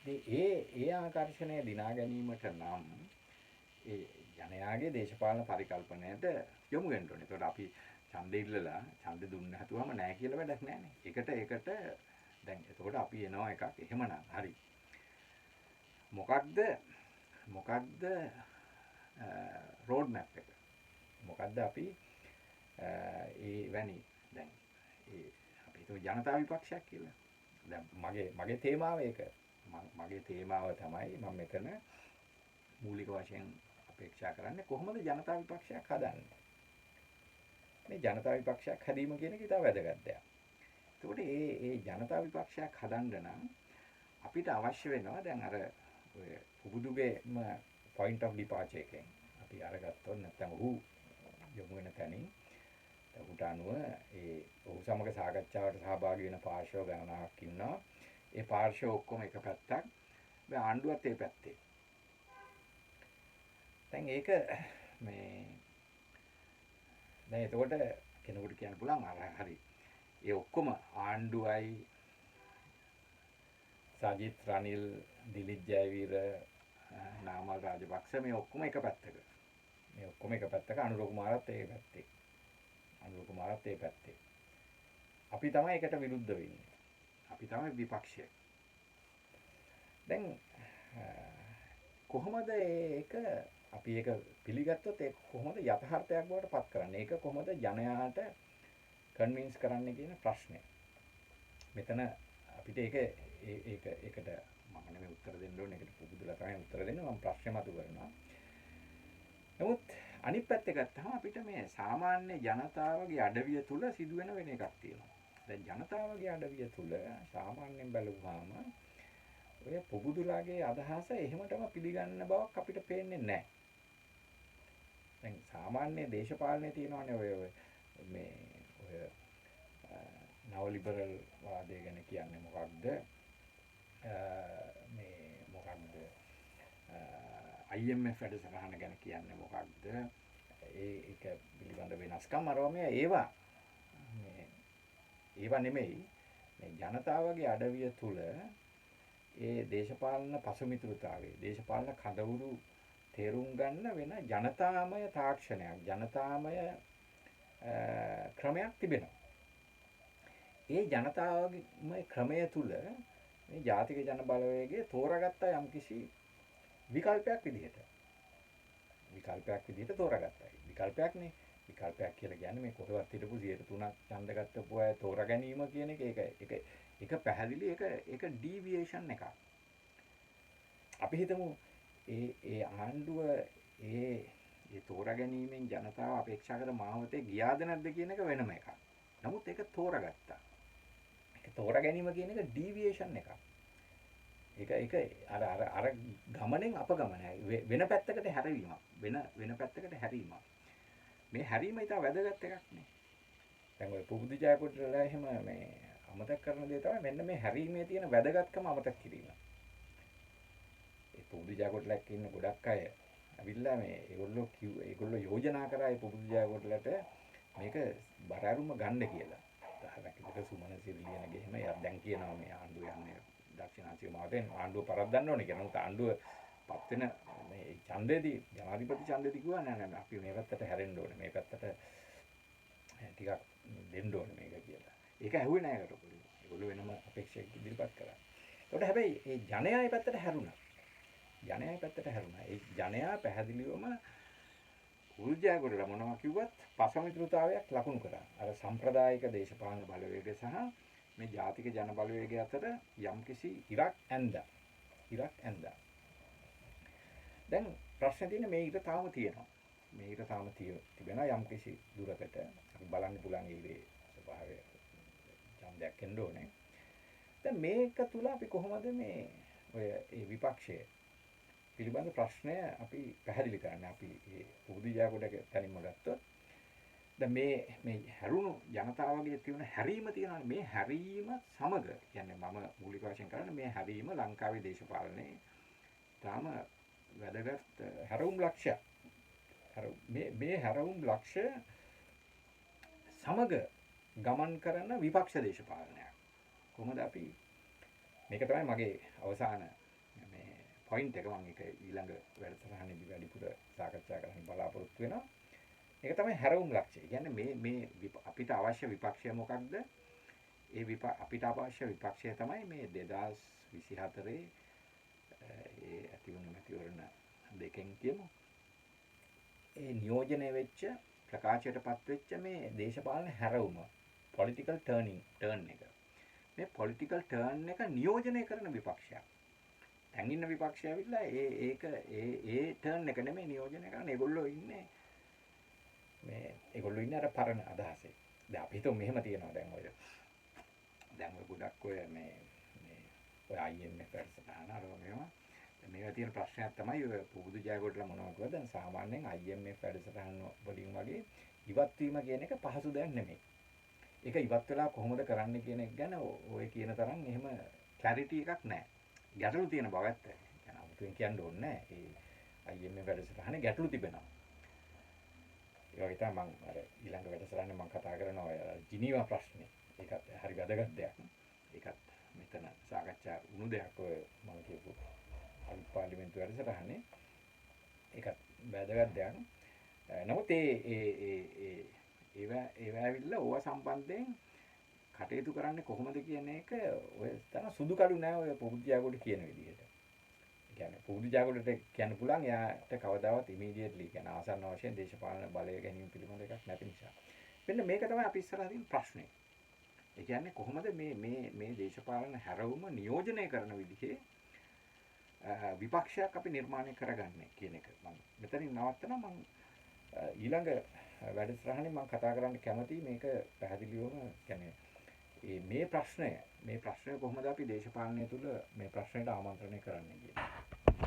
ඉතින් ඒ ආකර්ෂණය දිනා ගැනීමට නම් ඒ ජනයාගේ දේශපාලන පරිකල්පනයට යොමු වෙන්න ඕනේ. ඒකට අපි ඡන්දෙ ඉල්ලලා ඡන්දෙ දුන්න හැතුවම නැහැ කියලා වැඩක් නැහැනේ. ඒකට දැන් එතකොට අපි එනවා එකක් එහෙමනම් හරි. මොකක්ද රෝඩ් මැප් එක? මොකද්ද අපි ඒ වැනි දැන් අපි හිතමු ජනතා විපක්ෂයක් කියලා. දැන් මගේ තේමාව ඒක. මගේ තේමාව තමයි මම මෙතන මූලික වශයෙන් අපේක්ෂා කරන්නේ කොහොමද ජනතා විපක්ෂයක් හදන්නේ? මේ ජනතා විපක්ෂයක් හැදීම කියන එක ඉතාල වැදගත් දෙයක්. එතකොට ඒ ජනතා විපක්ෂයක් හදන්න නම් අපිට අවශ්‍ය වෙනවා දැන් අර ඔය පුබුදුගේම point of departure එකෙන් අපි අරගත්තොත් නැත්නම් ඔහු යොමු වෙන තැනින් ඔහුට අනුව ඔහු සමග සාකච්ඡාවට සහභාගී වෙන පාර්ශ්ව ගණනාවක් ඉන්නවා. ඒ පාර්ශ්ව ඔක්කොම එක පැත්තක්. ආණ්ඩුවත් ඒ පැත්තේ. දැන් ඒක මේ දැන් එතකොට කෙනෙකුට කියන්න පුළුවන් හරි. ඒ ඔක්කොම ආණ්ඩුවයි සජිත් රනිල් දිලිත් ජයවීර නාමල් රාජපක්ෂ මේ ඔක්කොම එක පැත්තක. මේ ඔක්කොම එක පැත්තක අනුර කුමාරත් ඒ පැත්තේ. අනුර කුමාරත් ඒ පැත්තේ. අපි තමයි එකට විරුද්ධ වෙන්නේ. අපි තමයි විපක්ෂය. දැන් කොහොමද ඒක අපි ඒක පිළිගත්තොත් ඒක කොහොමද යථාර්ථයක් බවට පත් කරන්නේ? ඒක කොහොමද ජනයාට කන්වින්ස් කරන්න කියන ප්‍රශ්නය. මෙතන අපිට ඒකට මම නෙමෙයි උත්තර දෙන්න ඕනේ. ඒකට පුදුදලා තමයි උත්තර දෙන්නේ. මම ප්‍රශ්න මතු කරනවා. නමුත් අනිත් පැත්තේ ගත්තම අපිට මේ සාමාන්‍ය ජනතාවගේ අඩවිය තුල සිදුවෙන වෙන එකක් තියෙනවා. දැන් ජනතාවගේ අඩවිය තුල සාමාන්‍යයෙන් බැලුවාම ඔය පුබුදුලාගේ අදහස එහෙමටම පිළිගන්න බවක් අපිට පේන්නේ නැහැ. දැන් සාමාන්‍ය දේශපාලනයේ තියෙනවානේ ඔය නව ලිබරල් වාදය ගැන කියන්නේ මොකක්ද? මේ මොකක්ද? IMF වැඩසටහන ගැන කියන්නේ මොකක්ද? ඒක පිළිබඳ වෙනස්කම් අරවම ඒවා නෙමෙයි මේ ජනතාවගේ අඩවිය තුල ඒ දේශපාලන පසුමිතුරුතාවයේ දේශපාලන කඳවුරු තේරුම් ගන්න වෙන ජනතාමය තාක්ෂණයක් ජනතාමය ක්‍රමයක් තිබෙනවා. ඒ ජනතාවගේ ක්‍රමය තුල මේ ජාතික ජන බලවේගය තෝරාගත්ත යම්කිසි විකල්පයක් විදිහට තෝරාගත්තා. විකල්පයක්නේ. විකල්පයක් කියලා කියන්නේ මේ කොහෙවත් හිටපු 3ක් ඡන්ද ගත්තපු අය තෝරා ගැනීම කියන එක පැහැදිලි ඒක ඩීවියේෂන් එකක්. අපි හිතමු ඒ ආණ්ඩුව ඒ තෝරා ගැනීමෙන් ජනතාව අපේක්ෂා කර මාවතේ ගියාද නැද්ද කියන එක වෙනම එකක්. නමුත් ඒක තෝරාගත්තා. ඒක තෝරා ගැනීම කියන එක ඩීවියේෂන් එකක්. ඒක අර ගමනෙන් අපගමනයි වෙන පැත්තකට හැරවීමක්. වෙන පැත්තකට හැරීමක්. මේ හැරීම ඉතා වැදගත් එකක් නේ. දැන් ඔය පුබුදු ජයකොඩිලා එහෙම මේ අමතක කරන දේ තමයි මෙන්න මේ හැරීමේ තියෙන වැදගත්කම අමතක කිරීම. ඒ පුබුදු ජයකොඩිලක් ඉන්න ගොඩක් අය අවිල්ලා මේ ඒගොල්ලෝ යෝජනා කරා ඒ පුබුදු ජයකොඩිලට මේක බරාරුම ගන්න කියලා. උදාහරණයක් සුමන සිරිලියනගේ එහෙම දැන් කියනවා මේ ආණ්ඩුව යන්නේ දක්ෂිණාසිය මාතෙන් ආණ්ඩුව පරද්දන්න ඕනේ කියලා. නමුත් ආණ්ඩුව පත් වෙන මේ ඡන්දෙදී ජනාධිපති ඡන්දෙදී කිව්වා නෑ අපි මේ පැත්තට හැරෙන්න ඕනේ. මේ පැත්තට ටිකක් දෙන්න ඕනේ මේක කියලා. ඒක ඇහුවේ නෑ ඒකට පොඩි. ඒගොල්ලෝ වෙනම අපේක්ෂයක් ඉදිරිපත් කරා. ඒකට හැබැයි ඒ ජනයා ඒ පැත්තට හැරුණා. ඒ ජනයා පැහැදිලිවම උර්ජාගොඩලා මොනවා කිව්වත් පසමිත්‍රතාවයක් ලකුණු කරා. අර සම්ප්‍රදායික දේශපාලන බලවේග සහ මේ ජාතික ජන බලවේගය අතර යම්කිසි ඉරක් ඇන්දා. දැන් ප්‍රශ්නේ තියෙන්නේ මේ ඉර තාම තියෙනවා. මේ ඉර තාම තිබෙනවා යම්කිසි දුරකට. අපි බලන්න පුළුවන් ඉරේ ස්වභාවය ඡන්දයක් එන්න ඕනේ. දැන් මේක තුල අපි කොහොමද මේ ඔය ඒ විපක්ෂය පිළිබඳ ප්‍රශ්නය අපි පැහැදිලි කරන්නේ. අපි මේ පුබුදු ජයකොඩක තනින්ම ගත්තොත් දැන් මේ හැරුණු ජනතාවගේ තියෙන හැරීම තියෙනවානේ. මේ හැරීම සමග කියන්නේ මම මූලික වශයෙන් කරන්නේ මේ හැරීම ලංකාවේ දේශපාලනයේ තාම වැදගත් හැරවුම් ලක්ෂයක්. මේ හැරවුම් ලක්ෂය සමග ගමන් කරන විපක්ෂ දේශපාලනයක්. කොහොමද අපි මේක තමයි මගේ අවසාන මේ පොයින්ට් එක. මම ඒක ඊළඟ වැඩසටහනේදී වැඩිපුර සාකච්ඡා කරන්න බලාපොරොත්තු වෙනවා. ඒක තමයි හැරවුම් ලක්ෂය. කියන්නේ මේ අපිට අවශ්‍ය විපක්ෂය මොකක්ද? අපිට අවශ්‍ය විපක්ෂය තමයි මේ 2024 ඒ ඇති වුණු මැතිවරණ දෙකෙන් කියමු. ඒ නියෝජනය වෙච්ච ප්‍රකාශයටපත් වෙච්ච මේ දේශපාලන හැරවුම political turn එක. මේ political turn එක නියෝජනය කරන විපක්ෂයක්. දැන් ඉන්න විපක්ෂය ඇවිල්ලා ඒ turn එක නෙමෙයි නියෝජනය කරන්නේ. ඒගොල්ලෝ ඉන්නේ අර පරණ අදහසේ. දැන් අපි හිතමු මෙහෙම තියනවා දැන් ඔය දැන් ඔය ගොඩක් ඔය මේ ඔය IMF වැඩසටහන අර මේවා මේවා තියෙන ප්‍රශ්නයක් තමයි ඔය පුබුදු ජයකොටලා මොනවා කිව්වද දැන් සාමාන්‍යයෙන් IMF වැඩසටහන වලින් වගේ ඉවත් වීම කියන එක පහසු දෙයක් නෙමෙයි. ඒක ඉවත් වෙලා කොහොමද කරන්න කියන එක ගැන ඔය කියන තරම් එහෙම ක්ලැරිටි එකක් නැහැ. ගැටලු තියෙන බව ඇත්තයි. يعني 아무තෙන් කියන්න ඕනේ නැහැ. ඒ IMF වැඩසටහනේ ගැටලු තිබෙනවා. ඒ වගේ තමයි මම අර ඊළඟ වැඩසටහනේ මම කතා කරනවා ඔය ජිනීවා ප්‍රශ්නේ. ඒකත් හරි වැදගත් දෙයක්. ඒකත් මෙතන සාකච්ඡා වුණු දෙයක් ඔය මම කියපු පාර්ලිමේන්තු වැඩසටහනේ. ඒකත් වැදගත් දෙයක්. නමුත් ඒවා ඇවිල්ලා ඕවා සම්බන්ධයෙන් කටයුතු කරන්නේ කොහොමද කියන එක ඔය තරම් සුදු කළු නෑ ඔය පුබුද්ධියාගොඩ කියන විදිහට. ඒ කියන්නේ පුබුද්ධියාගොඩට කියන්න පුළුවන් එයාට කවදාවත් ඉමීඩියට්ලි කියන ආසන්න වශයෙන් දේශපාලන බලය ගැනීම පිළිබඳ එකක් නැති නිසා. මෙන්න මේක තමයි අපි ඉස්සරහ තියෙන ප්‍රශ්නේ. ඒ කියන්නේ කොහොමද මේ දේශපාලන හැරවුම නියෝජනය කරන විදිහේ විපක්ෂයක් අපි නිර්මාණය කරගන්නේ කියන එක. මම මෙතනින් නවත්තනවා. මම ඊළඟ වැඩසටහනේ මම කතා කරන්න කැමතියි මේක පැහැදිලිවම කියන්නේ මේ ප්‍රශ්නය කොහොමද අපි දේශපාලනය තුළ මේ ප්‍රශ්නයට ආමන්ත්‍රණය කරන්නේ කියන එක.